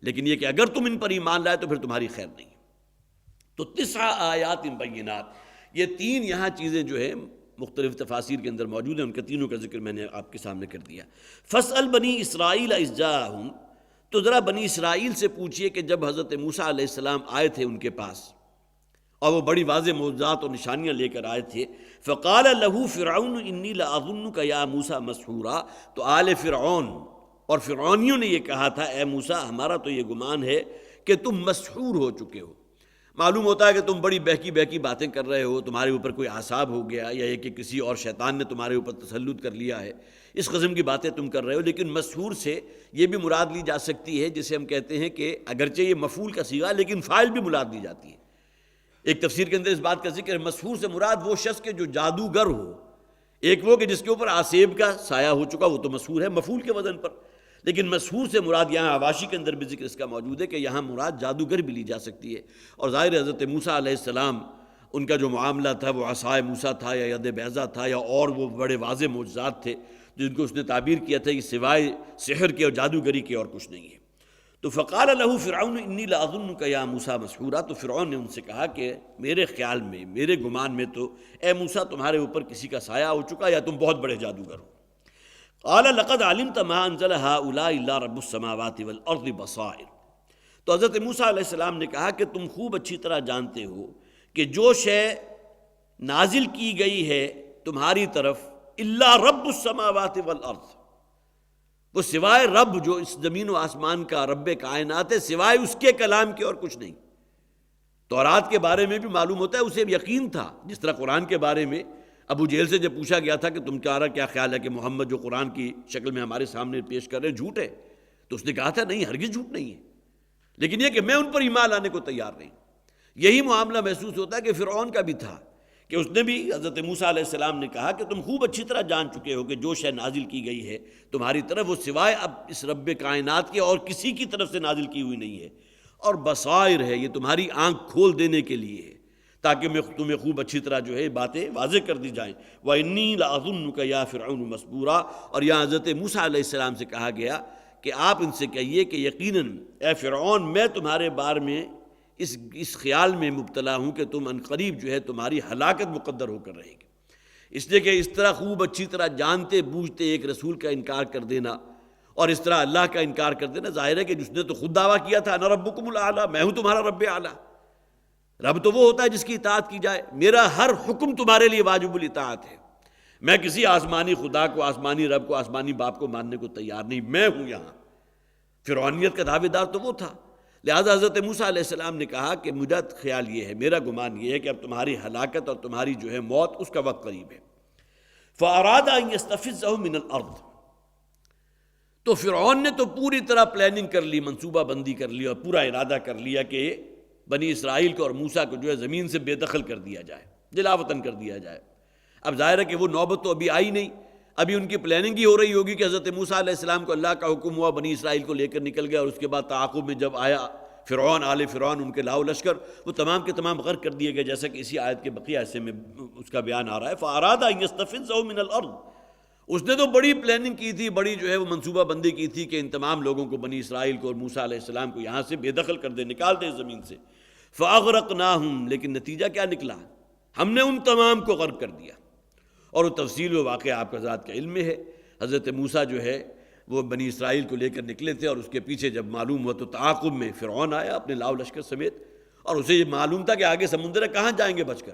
S2: لیکن یہ کہ اگر تم ان پر ایمان لائے تو پھر تمہاری خیر نہیں۔ تو 9 آیات بینات، یہ 3 یہاں چیزیں جو ہیں مختلف تفاسیر کے اندر موجود ہیں، ان کے تینوں کا ذکر میں نے آپ کے سامنے کر دیا۔ فَاسْأَلْ بَنِي إِسْرَائِيلَ إِذْ جَاءَهُمْ، تو ذرا بنی اسرائیل سے پوچھئے کہ جب حضرت موسیٰ علیہ السلام آئے تھے ان کے پاس اور وہ بڑی واضح معجزات اور نشانیاں لے کر آئے تھے، فَقَالَ لَهُ فِرْعَوْنُ إِنِّي لَأَظُنُّكَ يَا مُوسَىٰ مَسْحُورًا، تو آل فرعون اور فرعونیوں نے یہ کہا تھا اے موسیٰ ہمارا تو یہ گمان ہے کہ تم مسحور ہو چکے ہو۔ معلوم ہوتا ہے کہ تم بڑی بہکی بہکی باتیں کر رہے ہو، تمہارے اوپر کوئی اعصاب ہو گیا، یا یہ کہ کسی اور شیطان نے تمہارے اوپر تسلط کر لیا ہے، اس قسم کی باتیں تم کر رہے ہو۔ لیکن مسحور سے یہ بھی مراد لی جا سکتی ہے جسے ہم کہتے ہیں کہ اگرچہ یہ مفعول کا صیغہ لیکن فاعل بھی مراد لی جاتی ہے۔ ایک تفسیر کے اندر اس بات کا ذکر ہے مسحور سے مراد وہ شخص کے جو جادوگر ہو، ایک وہ کہ جس کے اوپر آسیب کا سایہ ہو چکا، وہ تو مسحور ہے مفعول کے وزن پر، لیکن مسحور سے مراد یہاں حواشی کے اندر بھی ذکر اس کا موجود ہے کہ یہاں مراد جادوگر بھی لی جا سکتی ہے۔ اور ظاہر حضرت موسیٰ علیہ السلام ان کا جو معاملہ تھا وہ عصائے موسیٰ تھا یا ید بیضا تھا یا اور وہ بڑے واضح معجزات تھے جن کو اس نے تعبیر کیا تھا کہ سوائے سحر کے اور جادوگری کے اور کچھ نہیں ہے۔ تو فقال له فرعون انی لاظنک یا موسیٰ مسحورا، تو فرعون نے ان سے کہا کہ میرے خیال میں، میرے گمان میں تو اے موسیٰ تمہارے اوپر کسی کا سایہ ہو چکا یا تم بہت بڑے جادوگر ہو۔ قال لقد علمت ما انزل هؤلاء الا رب السماوات والارض بصائر، تو حضرت موسیٰ علیہ السلام نے کہا کہ تم خوب اچھی طرح جانتے ہو کہ جو شے نازل کی گئی ہے تمہاری طرف الا رب السماوات والارض، وہ سوائے رب جو اس زمین و آسمان کا رب کائنات ہے، سوائے اس کے کلام کے اور کچھ نہیں۔ تورات کے بارے میں بھی معلوم ہوتا ہے اسے یقین تھا، جس طرح قرآن کے بارے میں ابو جہل سے جب پوچھا گیا تھا کہ تمہارا کیا خیال ہے کہ محمد جو قرآن کی شکل میں ہمارے سامنے پیش کر رہے ہیں جھوٹ ہے، تو اس نے کہا تھا نہیں ہرگز جھوٹ نہیں ہے، لیکن یہ کہ میں ان پر ایمان لانے کو تیار نہیں۔ یہی معاملہ محسوس ہوتا ہے کہ فرعون کا بھی تھا کہ اس نے بھی حضرت موسیٰ علیہ السلام نے کہا کہ تم خوب اچھی طرح جان چکے ہو کہ جو شے نازل کی گئی ہے تمہاری طرف وہ سوائے اب اس رب کائنات کے اور کسی کی طرف سے نازل کی ہوئی نہیں ہے، اور بصائر ہے، یہ تمہاری آنکھ کھول دینے کے لیے ہے تاکہ میں تمہیں خوب اچھی طرح جو ہے باتیں واضح کر دی جائیں۔ وَإِنِّي لَأَظُنُّكَ يَا فِرْعَوْنُ مَسْبُورًا، اور یہاں حضرت موسیٰ علیہ السلام سے کہا گیا کہ آپ ان سے کہیے کہ یقیناً اے فرعون میں تمہارے بارے میں اس خیال میں مبتلا ہوں کہ تم عنقریب جو ہے تمہاری ہلاکت مقدر ہو کر رہے گی، اس لیے کہ اس طرح خوب اچھی طرح جانتے بوجھتے ایک رسول کا انکار کر دینا اور اس طرح اللہ کا انکار کر دینا، ظاہر ہے کہ جس نے تو خود دعویٰ کیا تھا انا ربکم الاعلیٰ، میں ہوں تمہارا رب اعلیٰ۔ رب تو وہ ہوتا ہے جس کی اطاعت کی جائے، میرا ہر حکم تمہارے لیے واجب الاطاعت ہے، میں کسی آسمانی خدا کو، آسمانی رب کو، آسمانی باپ کو ماننے کو تیار نہیں، میں ہوں یہاں۔ فرعونیت کا دعوے دار تو وہ تھا، لہذا حضرت موسیٰ علیہ السلام نے کہا کہ مجھے خیال یہ ہے، میرا گمان یہ ہے کہ اب تمہاری ہلاکت اور تمہاری جو ہے موت اس کا وقت قریب ہے۔ فَأَرَادَ أَن يَسْتَفِزَّهُم مِّنَ الْأَرْضِ، تو فرعون نے تو پوری طرح پلاننگ کر لی، منصوبہ بندی کر لی اور پورا ارادہ کر لیا کہ بنی اسرائیل کو اور موسیٰ کو جو ہے زمین سے بے دخل کر دیا جائے، جلا وطن کر دیا جائے۔ اب ظاہر ہے کہ وہ نوبت تو ابھی آئی نہیں، ابھی ان کی پلاننگ ہی ہو رہی ہوگی کہ حضرت موسیٰ علیہ السلام کو اللہ کا حکم ہوا، بنی اسرائیل کو لے کر نکل گیا، اور اس کے بعد تعاقب میں جب آیا فرعون، آل فرعون، ان کے لاؤ لشکر، وہ تمام کے تمام غرق کر دیے گئے، جیسا کہ اسی آیت کے بقیہ حصے میں اس کا بیان آ رہا ہے۔ فَأَرَادَ أَن يَسْتَفِزَّهُم مِّنَ الْأَرْضِ، اس نے تو بڑی پلاننگ کی تھی، بڑی جو ہے وہ منصوبہ بندی کی تھی کہ ان تمام لوگوں کو، بنی اسرائیل کو اور موسیٰ علیہ السلام کو یہاں سے بے دخل کر دے، نکال دے زمین سے۔ فَأَغْرَقْنَاهُمْ، لیکن نتیجہ کیا نکلا؟ ہم نے ان تمام کو غرق کر دیا۔ اور وہ تفصیل و واقعہ آپ کا ذات کا علم میں ہے۔ حضرت موسیٰ جو ہے وہ بنی اسرائیل کو لے کر نکلے تھے، اور اس کے پیچھے جب معلوم ہوا تو تعاقب میں فرعون آیا اپنے لاؤ لشکر سمیت، اور اسے یہ معلوم تھا کہ آگے سمندر ہے، کہاں جائیں گے بچ کر،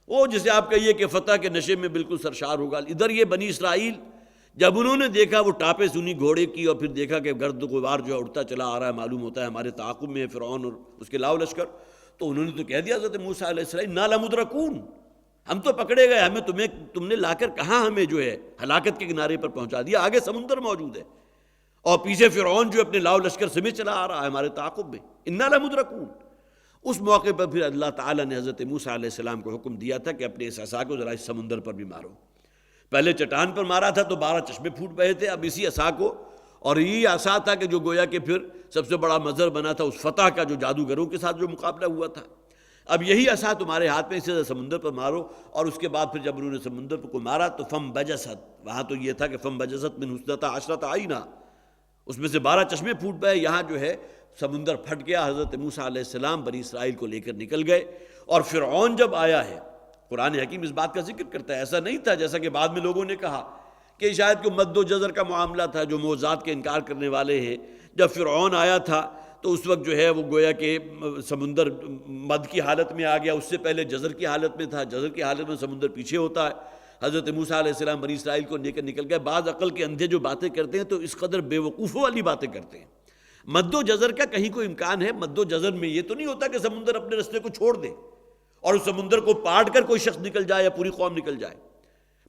S2: وہ جسے آپ کہیے کہ فتح کے نشے میں بالکل سرشار ہوگا۔ ادھر یہ بنی اسرائیل جب انہوں نے دیکھا وہ ٹاپے سنی گھوڑے کی، اور پھر دیکھا کہ گرد و غبار جو ہے اڑتا چلا آ رہا ہے، معلوم ہوتا ہے ہمارے تعاقب میں ہے فرعون اور اس کے لاؤ لشکر، تو انہوں نے تو کہہ دیا حضرت موسیٰ علیہ السلام انا لمدرکون، ہم تو پکڑے گئے، ہمیں تم نے لا کر کہاں ہمیں جو ہے ہلاکت کے کنارے پر پہنچا دیا، آگے سمندر موجود ہے اور پیچھے فرعون جو اپنے لاؤ لشکر سمیت چلا آ رہا ہے ہمارے تعاقب میں، انا لمدرکون۔ اس موقع پر پھر اللہ تعالیٰ نے حضرت موسیٰ علیہ السلام کو حکم دیا تھا کہ اپنے اس عصا کو ذرا اس سمندر پر بھی مارو۔ پہلے چٹان پر مارا تھا تو 12 چشمے پھوٹ رہے تھے، اب اسی عصا کو، اور یہی عصا تھا کہ جو گویا کہ پھر سب سے بڑا مظہر بنا تھا اس فتح کا جو جادوگروں کے ساتھ جو مقابلہ ہوا تھا۔ اب یہی عصا تمہارے ہاتھ میں، اسے سمندر پر مارو۔ اور اس کے بعد پھر جب انہوں نے سمندر پر کو مارا تو فم بجست، وہاں تو یہ تھا کہ فم بجست من حسنتا عشرۃ عینا، اس میں سے 12 چشمے پھوٹ پئے، یہاں جو ہے سمندر پھٹ گیا۔ حضرت موسیٰ علیہ السلام بنی اسرائیل کو لے کر نکل گئے، اور فرعون جب آیا ہے، قرآن حکیم اس بات کا ذکر کرتا ہے، ایسا نہیں تھا جیسا کہ بعد میں لوگوں نے کہا کہ شاید کوئی مد و جزر کا معاملہ تھا، جو معجزات کے انکار کرنے والے ہیں۔ جب فرعون آیا تھا تو اس وقت جو ہے وہ گویا کہ سمندر مد کی حالت میں آ گیا، اس سے پہلے جزر کی حالت میں تھا، جزر کی حالت میں سمندر پیچھے ہوتا ہے۔ حضرت موسیٰ علیہ السلام بنی اسرائیل کو لے کر نکل گئے۔ بعض عقل کے اندھے جو باتیں کرتے ہیں تو اس قدر بے وقوفوں والی باتیں کرتے ہیں۔ مد و جزر کا کہیں کوئی امکان ہے؟ مد و جزر میں یہ تو نہیں ہوتا کہ سمندر اپنے رستے کو چھوڑ دے اور اس سمندر کو پاٹ کر کوئی شخص نکل جائے یا پوری قوم نکل جائے۔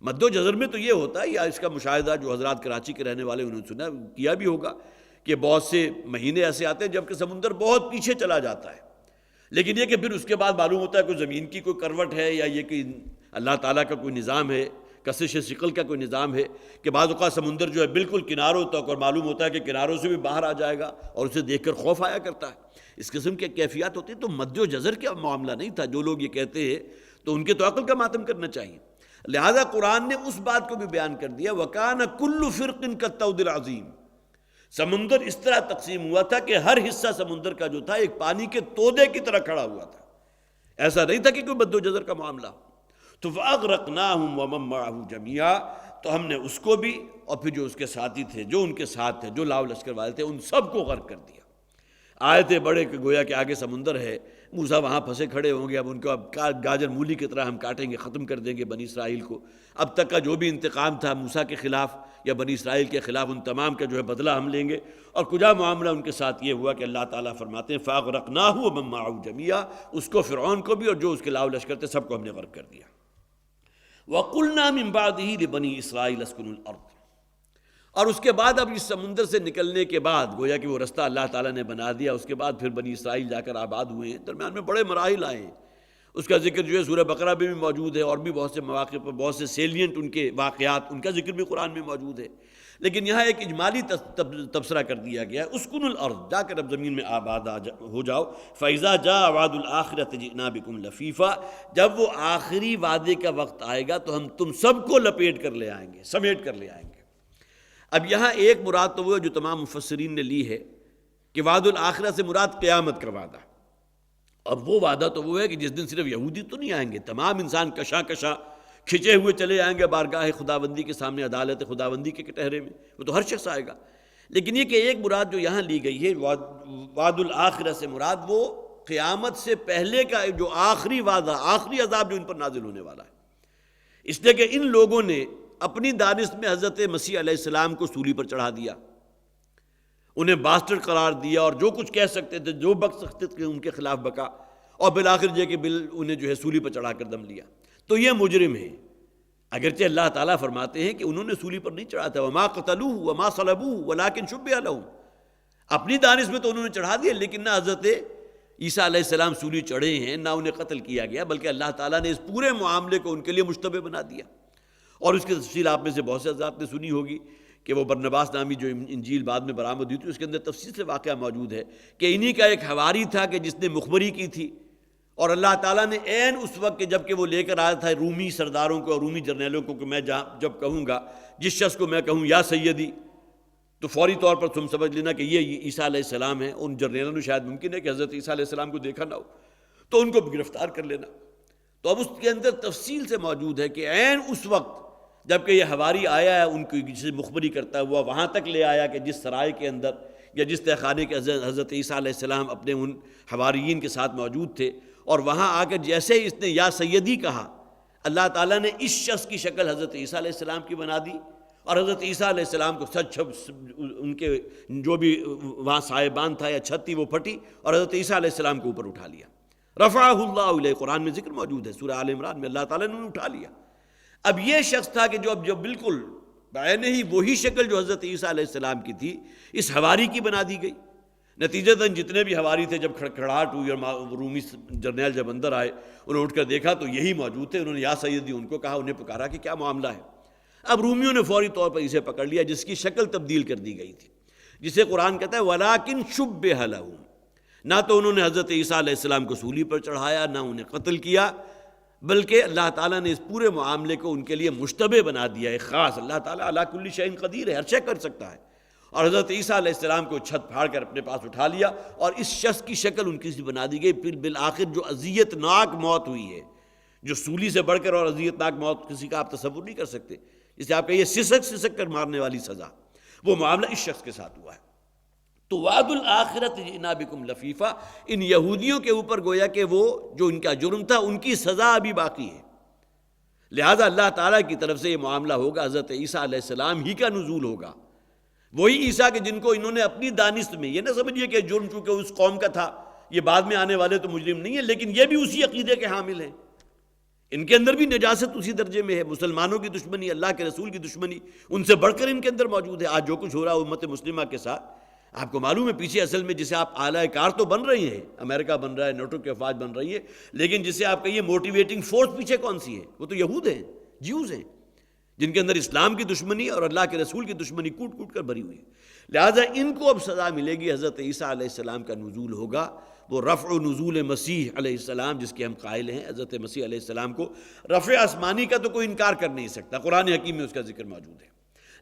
S2: مد و جزر میں تو یہ ہوتا ہے، یا اس کا مشاہدہ جو حضرات کراچی کے رہنے والے انہوں نے سنا کیا بھی ہوگا، کہ بہت سے مہینے ایسے آتے ہیں جبکہ سمندر بہت پیچھے چلا جاتا ہے، لیکن یہ کہ پھر اس کے بعد معلوم ہوتا ہے کوئی زمین کی کوئی کروٹ ہے، یا یہ کہ اللہ تعالیٰ کا کوئی نظام ہے، کشش ثقل کا کوئی نظام ہے، کہ بعض اوقات سمندر جو ہے بالکل کناروں تک، اور معلوم ہوتا ہے کہ کناروں سے بھی باہر آ جائے گا، اور اسے دیکھ کر خوف آیا کرتا ہے۔ اس قسم کی کیفیات ہوتی ہیں۔ تو مد و جزر کا معاملہ نہیں تھا۔ جو لوگ یہ کہتے ہیں تو ان کے تو عقل کا ماتم کرنا چاہیے۔ لہذا قرآن نے اس بات کو بھی بیان کر دیا، وَكَانَ كُلُّ فِرْقٍ كَالطَّوْدِ الْعَظِيمِ، سمندر اس طرح تقسیم ہوا تھا کہ ہر حصہ سمندر کا جو تھا ایک پانی کے تودے کی طرح کھڑا ہوا تھا، ایسا نہیں تھا کہ کوئی مد و جزر کا معاملہ۔ تو فَأَغْرَقْنَاهُمْ وَمَن مَّعَهُ جَمِيعًا، تو ہم نے اس کو بھی اور پھر جو اس کے ساتھی تھے، جو ان کے ساتھ تھے، جو لاؤ لشکر والے تھے، ان سب کو غرق کر دیا۔ آئے تھے بڑے کہ گویا کہ آگے سمندر ہے، موسیٰ وہاں پھنسے کھڑے ہوں گے، اب ان کو اب گاجر مولی کی طرح ہم کاٹیں گے، ختم کر دیں گے بنی اسرائیل کو۔ اب تک کا جو بھی انتقام تھا موسیٰ کے خلاف یا بنی اسرائیل کے خلاف، ان تمام کا جو ہے بدلہ ہم لیں گے۔ اور کجا معاملہ ان کے ساتھ یہ ہوا کہ اللہ تعالیٰ فرماتے ہیں فَأَغْرَقْنَاهُ وَمَن مَّعَهُ جَمِيعًا، اس کو فرعون کو بھی اور جو اس کے لاؤ لشکر تھے سب کو ہم نے غرق کر دیا۔ وَقُلْنَا مِن بَعْدِهِ لِبَنِي إِسْرَائِيلَ اسْكُنُوا الْأَرْضَ، اور اس کے بعد اب اس سمندر سے نکلنے کے بعد گویا کہ وہ رستہ اللہ تعالیٰ نے بنا دیا، اس کے بعد پھر بنی اسرائیل جا کر آباد ہوئے ہیں۔ درمیان میں بڑے مراحل آئے ہیں، اس کا ذکر جو ہے سورہ بقرہ میں بھی موجود ہے، اور بھی بہت سے مواقع پر بہت سے سیلینٹ ان کے واقعات، ان کا ذکر بھی قرآن میں موجود ہے۔ لیکن یہاں ایک اجمالی تبصرہ کر دیا گیا ہے، اسکن الارض، جا کر اب زمین میں آباد ہو جاؤ۔ فَإِذَا جَاءَ وَعْدُ الْآخِرَةِ جِئْنَا بِكُمْ لَفِيفًا، جب وہ آخری وعدے کا وقت آئے گا تو ہم تم سب کو لپیٹ کر لے آئیں گے، سمیٹ کر لے آئیں گے۔ اب یہاں ایک مراد تو وہ ہے جو تمام مفسرین نے لی ہے کہ وعد الآخرہ سے مراد قیامت کا وعدہ، اور وہ وعدہ تو وہ ہے کہ جس دن صرف یہودی تو نہیں آئیں گے، تمام انسان کشاں کشاں کھچے ہوئے چلے آئیں گے بارگاہ خداوندی کے سامنے، عدالت خداوندی کے کٹہرے میں، وہ تو ہر شخص آئے گا۔ لیکن یہ کہ ایک مراد جو یہاں لی گئی ہے وعد الآخرہ سے مراد وہ قیامت سے پہلے کا جو آخری وعدہ، آخری عذاب جو ان پر نازل ہونے والا ہے، اس لیے کہ ان لوگوں نے اپنی دانست میں حضرت مسیح علیہ السلام کو سولی پر چڑھا دیا، انہیں باسٹرڈ قرار دیا، اور جو کچھ کہہ سکتے تھے، جو بک سکتے تھے ان کے خلاف بکا، اور بالآخر یہ کہ انہیں جو ہے سولی پر چڑھا کر دم لیا۔ تو یہ مجرم ہیں، اگرچہ اللہ تعالیٰ فرماتے ہیں کہ انہوں نے سولی پر نہیں چڑھا تھا، وما قتلوہ وما صلبوہ ولکن شبہ لہم، اپنی دانش میں تو انہوں نے چڑھا دیا، لیکن نہ حضرت عیسیٰ علیہ السلام سولی چڑھے ہیں، نہ انہیں قتل کیا گیا، بلکہ اللہ تعالیٰ نے اس پورے معاملے کو ان کے لیے مشتبہ بنا دیا۔ اور اس کی تفصیل آپ میں سے بہت سے حضرات نے سنی ہوگی کہ وہ برنباس نامی جو انجیل بعد میں برآمد ہوئی تھی، اس کے اندر تفصیل سے واقعہ موجود ہے کہ انہی کا ایک حواری تھا کہ جس نے مخبری کی تھی، اور اللہ تعالیٰ نے عین اس وقت کہ جب کہ وہ لے کر آیا تھا رومی سرداروں کو اور رومی جرنیلوں کو کہ میں جب کہوں گا، جس شخص کو میں کہوں یا سیدی، تو فوری طور پر تم سمجھ لینا کہ یہ عیسیٰ علیہ السلام ہے۔ ان جرنیلوں نے شاید ممکن ہے کہ حضرت عیسیٰ علیہ السلام کو دیکھا نہ ہو، تو ان کو گرفتار کر لینا۔ تو اب اس کے اندر تفصیل سے موجود ہے کہ عین اس وقت جب کہ یہ حواری آیا ہے ان کی جسے مخبری کرتا ہوا وہاں تک لے آیا کہ جس سرائے کے اندر یا جس تہخانے کے حضرت عیسیٰ علیہ السلام اپنے ان حواریین کے ساتھ موجود تھے، اور وہاں آ کر جیسے ہی اس نے یا سیدی کہا، اللہ تعالیٰ نے اس شخص کی شکل حضرت عیسیٰ علیہ السلام کی بنا دی، اور حضرت عیسیٰ علیہ السلام کو ان کے جو بھی وہاں سائبان تھا یا چھت تھی وہ پھٹی، اور حضرت عیسیٰ علیہ السلام کو اوپر اٹھا لیا۔ رفعہ اللہ علیہ، قرآن میں ذکر موجود ہے، سورہ آل عمران میں اللہ تعالیٰ نے انہیں اٹھا لیا۔ اب یہ شخص تھا کہ جو بالکل بعین ہی وہی شکل جو حضرت عیسیٰ علیہ السلام کی تھی اس حواری کی بنا دی گئی۔ نتیجتاً جتنے بھی حواری تھے جب کھڑکھڑاہٹ ہوئی اور رومی جرنیل جب اندر آئے انہوں نے اٹھ کر دیکھا تو یہی موجود تھے، انہوں نے یا سیدی ان کو کہا، انہیں پکارا کہ کیا معاملہ ہے۔ اب رومیوں نے فوری طور پر اسے پکڑ لیا جس کی شکل تبدیل کر دی گئی تھی، جسے قرآن کہتا ہے وَلَٰكِن شُبِّهَ لَهُمْ، نہ تو انہوں نے حضرت عیسیٰ علیہ السلام کو سولی پر چڑھایا، نہ انہیں قتل کیا، بلکہ اللہ تعالیٰ نے اس پورے معاملے کو ان کے لیے مشتبہ بنا دیا ہے، خاص۔ اللہ تعالیٰ علی کل شیء قدیر ہے، ہر شے کر سکتا ہے۔ اور حضرت عیسیٰ علیہ السلام کو چھت پھاڑ کر اپنے پاس اٹھا لیا اور اس شخص کی شکل ان کی سی بنا دی گئی۔ پھر بالآخر جو اذیت ناک موت ہوئی ہے، جو سولی سے بڑھ کر اور اذیت ناک موت کسی کا آپ تصور نہیں کر سکتے، جسے آپ کہیے سسک کر مارنے والی سزا، وہ معاملہ اس شخص کے ساتھ ہوا ہے۔ تو وعد الآخرت جئنا بکم لفیفا، ان یہودیوں کے اوپر گویا کہ وہ جو ان کا جرم تھا ان کی سزا ابھی باقی ہے، لہذا اللہ تعالیٰ کی طرف سے یہ معاملہ ہوگا، حضرت عیسیٰ علیہ السلام ہی کا نزول ہوگا۔ وہی عیسیٰ کے جن کو انہوں نے اپنی دانست میں، یہ نہ سمجھیے کہ جرم چونکہ اس قوم کا تھا، یہ بعد میں آنے والے تو مجرم نہیں ہیں، لیکن یہ بھی اسی عقیدے کے حامل ہیں، ان کے اندر بھی نجاست اسی درجے میں ہے۔ مسلمانوں کی دشمنی، اللہ کے رسول کی دشمنی ان سے بڑھ کر ان کے اندر موجود ہے۔ آج جو کچھ ہو رہا ہے امت مسلمہ کے ساتھ، آپ کو معلوم ہے پیچھے اصل میں جسے آپ اعلی کار تو بن رہی ہیں، امریکہ بن رہا ہے، نیٹو کی افواج بن رہی ہے، لیکن جسے آپ کہیے موٹیویٹنگ فورس پیچھے کون سی ہے؟ وہ تو یہود ہیں، جیوز ہیں، جن کے اندر اسلام کی دشمنی اور اللہ کے رسول کی دشمنی کوٹ کوٹ کر بھری ہوئی ہے۔ لہٰذا ان کو اب سزا ملے گی، حضرت عیسیٰ علیہ السلام کا نزول ہوگا، وہ رفع نزول مسیح علیہ السلام جس کے ہم قائل ہیں، حضرت مسیح علیہ السلام کو رفع آسمانی کا تو کوئی انکار کر نہیں سکتا، قرآن حکیم میں اس کا ذکر موجود ہے،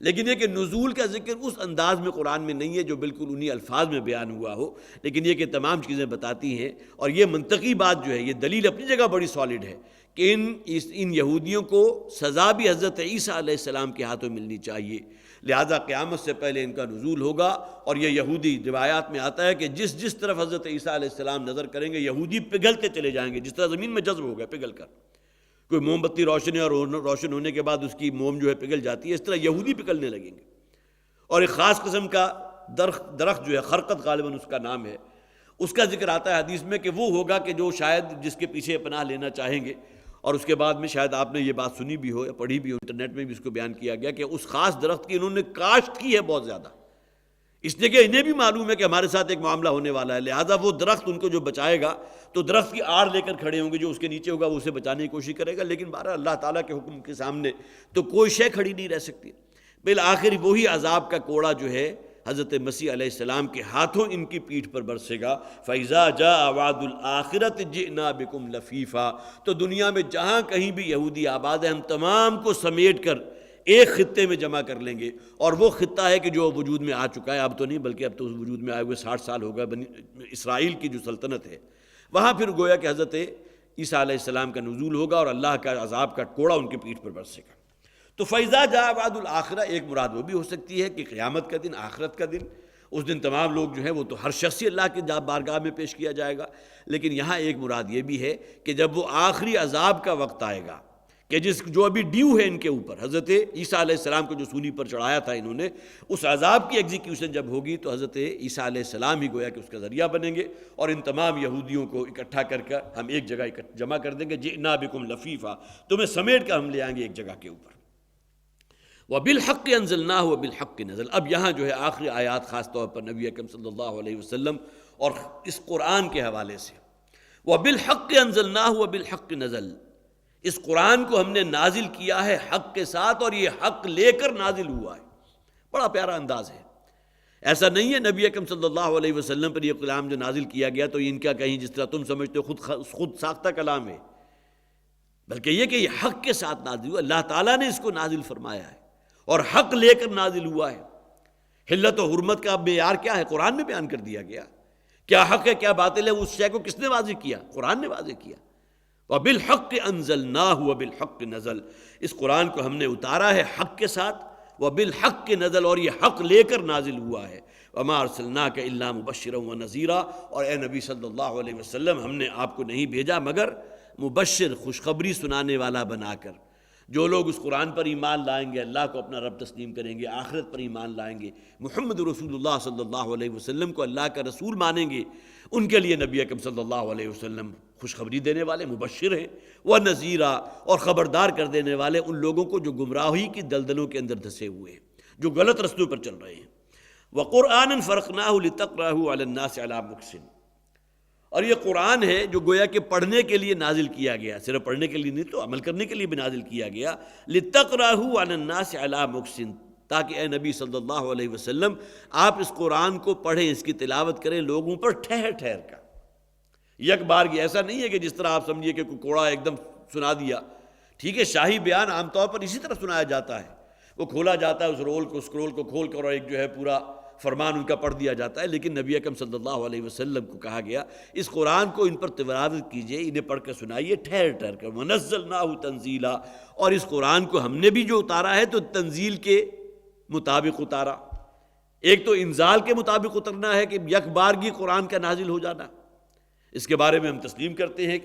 S2: لیکن یہ کہ نزول کا ذکر اس انداز میں قرآن میں نہیں ہے جو بالکل انہی الفاظ میں بیان ہوا ہو، لیکن یہ کہ تمام چیزیں بتاتی ہیں، اور یہ منطقی بات جو ہے، یہ دلیل اپنی جگہ بڑی سالڈ ہے کہ ان یہودیوں کو سزا بھی حضرت عیسیٰ علیہ السلام کے ہاتھوں ملنی چاہیے، لہذا قیامت سے پہلے ان کا نزول ہوگا۔ اور یہ یہودی روایات میں آتا ہے کہ جس طرف حضرت عیسیٰ علیہ السلام نظر کریں گے یہودی پگھلتے چلے جائیں گے، جس طرح زمین میں جذب ہو گئے پگھل کر، کوئی موم بتی روشن ہے اور روشن ہونے کے بعد اس کی موم جو ہے پگھل جاتی ہے، اس طرح یہودی پگھلنے لگیں گے۔ اور ایک خاص قسم کا درخت جو ہے، خرقت غالباً اس کا نام ہے، اس کا ذکر آتا ہے حدیث میں کہ وہ ہوگا کہ جو شاید جس کے پیچھے پناہ لینا چاہیں گے، اور اس کے بعد میں شاید آپ نے یہ بات سنی بھی ہو یا پڑھی بھی ہو، انٹرنیٹ میں بھی اس کو بیان کیا گیا کہ اس خاص درخت کی انہوں نے کاشت کی ہے بہت زیادہ، اس لیے کہ انہیں بھی معلوم ہے کہ ہمارے ساتھ ایک معاملہ ہونے والا ہے، لہذا وہ درخت ان کو جو بچائے گا تو درخت کی آڑ لے کر کھڑے ہوں گے، جو اس کے نیچے ہوگا وہ اسے بچانے کی کوشش کرے گا، لیکن بہرحال اللہ تعالیٰ کے حکم کے سامنے تو کوئی شے کھڑی نہیں رہ سکتی۔ بالآخر وہی عذاب کا کوڑا جو ہے حضرت مسیح علیہ السلام کے ہاتھوں ان کی پیٹھ پر برسے گا۔ فَإِذَا جَاءَ وَعْدُ الْآخِرَةِ جِئْنَا بِكُمْ لَفِيفًا، تو دنیا میں جہاں کہیں بھی یہودی آباد ہیں ہم تمام کو سمیٹ کر ایک خطے میں جمع کر لیں گے، اور وہ خطہ ہے کہ جو وجود میں آ چکا ہے، اب تو نہیں بلکہ اب تو وجود میں آئے ہوئے 60 سال ہو گئے، بنی اسرائیل کی جو سلطنت ہے، وہاں پھر گویا کہ حضرت عیسیٰ علیہ السلام کا نزول ہوگا اور اللہ کا عذاب کا کوڑا ان کی پیٹھ پر برسے گا۔ تو فَإِذَا جَاءَ وَعْدُ الْآخِرَةِ، ایک مراد وہ بھی ہو سکتی ہے کہ قیامت کا دن، آخرت کا دن، اس دن تمام لوگ جو ہیں وہ تو ہر شخص اللہ کی بارگاہ میں پیش کیا جائے گا، لیکن یہاں ایک مراد یہ بھی ہے کہ جب وہ آخری عذاب کا وقت آئے گا کہ جو ابھی ڈیو ہے ان کے اوپر، حضرت عیسیٰ علیہ السلام کو جو سولی پر چڑھایا تھا انہوں نے، اس عذاب کی ایگزیکیوشن جب ہوگی تو حضرت عیسیٰ علیہ السلام ہی گویا کہ اس کا ذریعہ بنیں گے، اور ان تمام یہودیوں کو اکٹھا کر کر ہم ایک جگہ جمع کر دیں گے، جئنا بکم لفیفا، تمہیں سمیٹ کر ہم لے آئیں گے ایک جگہ کے اوپر۔ وَبِالْحَقِّ أَنزَلْنَاهُ وَبِالْحَقِّ نَزَلَ، اب یہاں جو ہے آخری آیات خاص طور پر نبی اکرم صلی اللہ علیہ وسلم اور اس قرآن کے حوالے سے، وَبِالْحَقِّ أَنزَلْنَاهُ وَبِالْحَقِّ نَزَلَ، اس قرآن کو ہم نے نازل کیا ہے حق کے ساتھ اور یہ حق لے کر نازل ہوا ہے۔ بڑا پیارا انداز ہے، ایسا نہیں ہے نبی اکرم صلی اللہ علیہ وسلم پر یہ کلام جو نازل کیا گیا تو ان کا کہیں جس طرح تم سمجھتے ہو خود ساختہ کلام ہے، بلکہ یہ کہ یہ حق کے ساتھ نازل ہوا، اللہ تعالیٰ نے اس کو نازل فرمایا ہے اور حق لے کر نازل ہوا ہے۔ حلت و حرمت کا معیار کیا ہے؟ قرآن میں بیان کر دیا گیا، کیا حق ہے کیا باطل ہے، اس شے کو کس نے واضح کیا؟ قرآن نے واضح کیا۔ وَبِالْحَقِّ أَنزَلْنَاهُ وَبِالْحَقِّ نَزَلَ، اس قرآن کو ہم نے اتارا ہے حق کے ساتھ، وَبِالْحَقِّ نَزَلَ، اور یہ حق لے کر نازل ہوا ہے، وَمَا أَرْسَلْنَاكَ إِلَّا مُبَشِّرًا وَنَذِيرًا، اور اے نبی صلی اللہ علیہ وسلم ہم نے آپ کو نہیں بھیجا مگر مبشر، خوشخبری سنانے والا بنا کر۔ جو لوگ اس قرآن پر ایمان لائیں گے، اللہ کو اپنا رب تسلیم کریں گے، آخرت پر ایمان لائیں گے، محمد رسول اللہ صلی اللہ علیہ وسلم کو اللہ کا رسول مانیں گے، ان کے لیے نبی اکرم صلی اللہ علیہ وسلم خوشخبری دینے والے مبشر ہیں، وَنَذِيرًا، اور خبردار کر دینے والے ان لوگوں کو جو گمراہی کی دلدلوں کے اندر دھسے ہوئے ہیں، جو غلط رستوں پر چل رہے ہیں۔ وَقُرْآنًا فَرَقْنَاهُ لِتَقْرَأَهُ عَلَى النَّاسِ عَلَى مُكْثٍ، اور یہ قرآن ہے جو گویا کہ پڑھنے کے لیے نازل کیا گیا، صرف پڑھنے کے لیے نہیں تو عمل کرنے کے لیے بھی نازل کیا گیا، لِتَقْرَأَهُ عَلَى النَّاسِ عَلَى مُكْثٍ، تاکہ اے نبی صلی اللہ علیہ وسلم آپ اس قرآن کو پڑھیں، اس کی تلاوت کریں لوگوں پر ٹھہر ٹھہر کر، یک بار یہ ایسا نہیں ہے کہ جس طرح آپ سمجھیے کہ کوئی کوڑا ایک دم سنا دیا۔ ٹھیک ہے، شاہی بیان عام طور پر اسی طرح سنایا جاتا ہے، وہ کھولا جاتا ہے، اس رول کو اسکرول کو کھول کر اور ایک جو ہے پورا فرمان ان کا پڑھ دیا جاتا ہے، لیکن نبی اکرم صلی اللہ علیہ وسلم کو کہا گیا اس قرآن کو ان پر تلاوت کیجئے، انہیں پڑھ کر سنائیے ٹھہر ٹھہر کر، وَنَزَّلْنَاهُ تَنزِيلًا، اور اس قرآن کو ہم نے بھی جو اتارا ہے تو تنزیل کے مطابق اتارا۔ ایک تو انزال کے مطابق اترنا ہے کہ یک بارگی قرآن کا نازل ہو جانا، اس کے بارے میں ہم تسلیم کرتے ہیں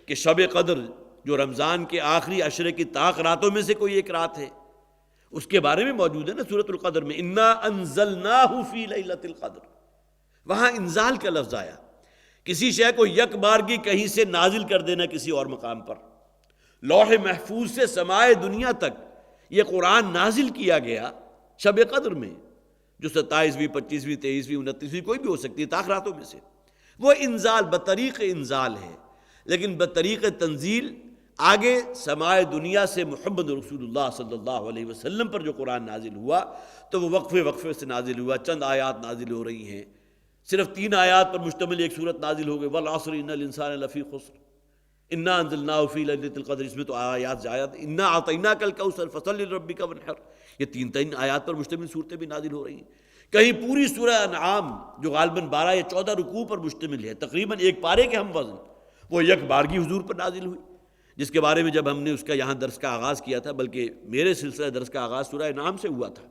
S2: کہ شب قدر جو رمضان کے آخری عشرے کی طاق راتوں میں سے کوئی ایک رات ہے، اس کے بارے میں موجود ہے نا سورۃ القدر میں، اِنَّا أَنزَلْنَاهُ فِي لَيْلَةِ الْقَدْرِ، وہاں انزال کا لفظ آیا، کسی شے کو یک بارگی کہیں سے نازل کر دینا کسی اور مقام پر۔ لوح محفوظ سے سمائے دنیا تک یہ قرآن نازل کیا گیا شب قدر میں، جو 27ویں 25ویں 23ویں 29ویں کوئی بھی ہو سکتی ہے طاق راتوں میں سے، وہ انزال بطریق انزال ہے، لیکن بطریق تنزیل آگے سمائے دنیا سے محمد رسول اللہ صلی اللہ علیہ وسلم پر جو قرآن نازل ہوا تو وہ وقفے وقفے سے نازل ہوا، چند آیات نازل ہو رہی ہیں، صرف 3 آیات پر مشتمل ایک صورت نازل ہو گئی، وَالْعَصْرِ إِنَّ الْإِنسَانَ لَفِي خُسْرٍ إِنَّا أَنزَلْنَاهُ فِي لَيْلَةِ الْقَدْرِ، اس میں تو آیات زیادہ، إِنَّا أَعْطَيْنَاكَ الْكَوْثَرَ فَصَلِّ لِرَبِّكَ وَانْحَرْ، یہ 3 آیات پر مشتمل صورتیں بھی نازل ہو رہی ہیں۔ کہیں پوری سورہ انعام جو غالباً 12 یا 14 رکوع پر مشتمل ہے، تقریباً ایک پارے کے ہم وزن، وہ یک بارگی حضور پر نازل ہوئی، جس کے بارے میں جب ہم نے اس کا یہاں درس کا آغاز کیا تھا، بلکہ میرے سلسلہ درس کا آغاز سورہ انعام سے ہوا تھا،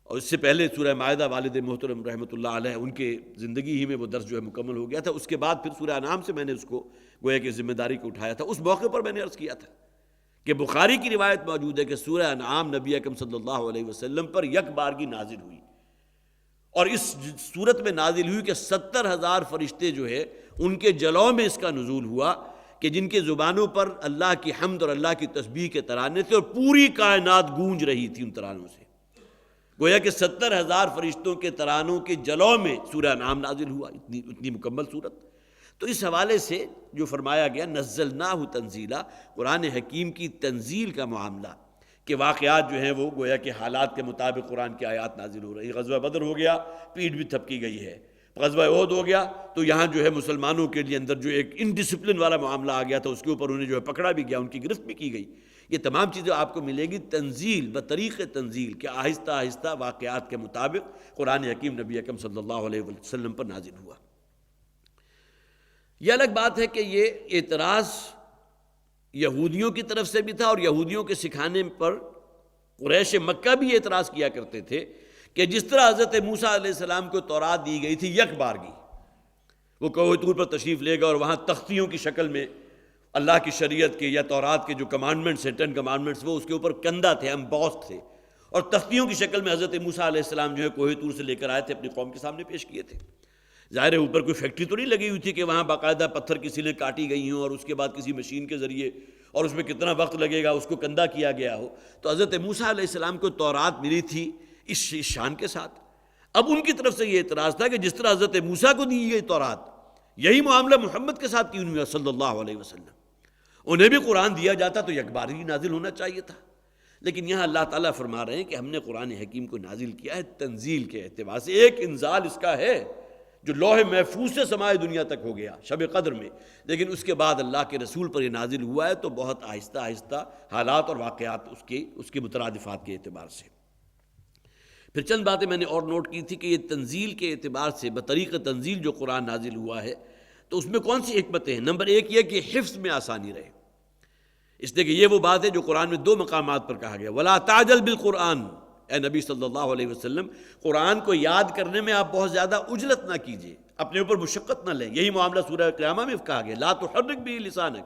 S2: اور اس سے پہلے سورہ مائدہ والد محترم رحمۃ اللہ علیہ ان کے زندگی ہی میں وہ درس جو ہے مکمل ہو گیا تھا، اس کے بعد پھر سورہ انعام سے میں نے اس کو گویا کہ ذمہ داری کو اٹھایا تھا۔ اس موقع پر میں نے عرض کیا تھا کہ بخاری کی روایت موجود ہے کہ سورہ انعام نبی اکرم صلی اللہ علیہ وسلم پر یک بارگی نازل ہوئی، اور اس صورت میں نازل ہوئی کہ 70,000 فرشتے جو ہے ان کے جلوں میں اس کا نزول ہوا، کہ جن کے زبانوں پر اللہ کی حمد اور اللہ کی تسبیح کے ترانے تھے، اور پوری کائنات گونج رہی تھی ان ترانوں سے، گویا کہ 70,000 فرشتوں کے ترانوں کے جلوں میں سورہ انعام نازل ہوا، اتنی مکمل صورت۔ تو اس حوالے سے جو فرمایا گیا نزلناہ تنزیلا، قرآن حکیم کی تنزیل کا معاملہ کہ واقعات جو ہیں وہ گویا کہ حالات کے مطابق قرآن کی آیات نازل ہو رہی۔ غزوہ بدر ہو گیا، پیٹھ بھی تھپکی گئی ہے، غزوہ احد ہو گیا تو یہاں جو ہے مسلمانوں کے لیے اندر جو ایک انڈسپلن والا معاملہ آ گیا تھا، اس کے اوپر انہیں جو ہے پکڑا بھی گیا، ان کی گرفت بھی کی گئی۔ یہ تمام چیزیں آپ کو ملے گی تنزیل بطریق تنزیل کہ آہستہ آہستہ واقعات کے مطابق قرآن حکیم نبی اکرم صلی اللہ علیہ وسلم پر نازل ہوا۔ یہ الگ بات ہے کہ یہ اعتراض یہودیوں کی طرف سے بھی تھا، اور یہودیوں کے سکھانے پر قریش مکہ بھی اعتراض کیا کرتے تھے کہ جس طرح حضرت موسیٰ علیہ السلام کو تورات دی گئی تھی یک بارگی، وہ کوہ طور پر تشریف لے گا اور وہاں تختیوں کی شکل میں اللہ کی شریعت کے یا تورات کے جو کمانڈمنٹس ہیں 10 کمانڈمنٹس، وہ اس کے اوپر کندہ تھے، امبوس تھے، اور تختیوں کی شکل میں حضرت موسیٰ علیہ السلام جو ہے کوہ طور سے لے کر آئے تھے، اپنی قوم کے سامنے پیش کیے تھے۔ ظاہر ہے اوپر کوئی فیکٹری تو نہیں لگی ہوئی تھی کہ وہاں باقاعدہ پتھر کی سیلیں کاٹی گئی ہوں اور اس کے بعد کسی مشین کے ذریعے، اور اس میں کتنا وقت لگے گا اس کو کندہ کیا گیا ہو۔ تو حضرت موسیٰ علیہ السلام کو تورات ملی تھی اس شان کے ساتھ۔ اب ان کی طرف سے یہ اعتراض تھا کہ جس طرح حضرت موسیٰ کو دی گئی تورات، یہی معاملہ محمد کے ساتھ کیوں نہیں ہوا صلی اللہ علیہ وسلم؟ انہیں بھی قرآن دیا جاتا تو یک بارگی نازل ہونا چاہیے تھا، لیکن یہاں اللہ تعالیٰ فرما رہے ہیں کہ ہم نے قرآن حکیم کو نازل کیا ہے تنزیل کے اعتبار سے۔ ایک انزال اس کا ہے جو لوح محفوظ سے سمائے دنیا تک ہو گیا شب قدر میں، لیکن اس کے بعد اللہ کے رسول پر یہ نازل ہوا ہے تو بہت آہستہ آہستہ حالات اور واقعات اس کے مترادفات کے اعتبار سے۔ پھر چند باتیں میں نے اور نوٹ کی تھی کہ یہ تنزیل کے اعتبار سے بطریق تنزیل جو قرآن نازل ہوا ہے تو اس میں کون سی حکمتیں ہیں؟ نمبر ایک یہ کہ حفظ میں آسانی رہے، اس لیے کہ یہ وہ بات ہے جو قرآن میں 2 مقامات پر کہا گیا، وَلَا تَعْجَلْ بِالْقُرْآنِ، اے نبی صلی اللہ علیہ وسلم قرآن کو یاد کرنے میں آپ بہت زیادہ عجلت نہ کیجیے، اپنے اوپر مشقت نہ لیں۔ یہی معاملہ سورہ قیامہ میں کہا گیا، لا تحرک بہ لسانک،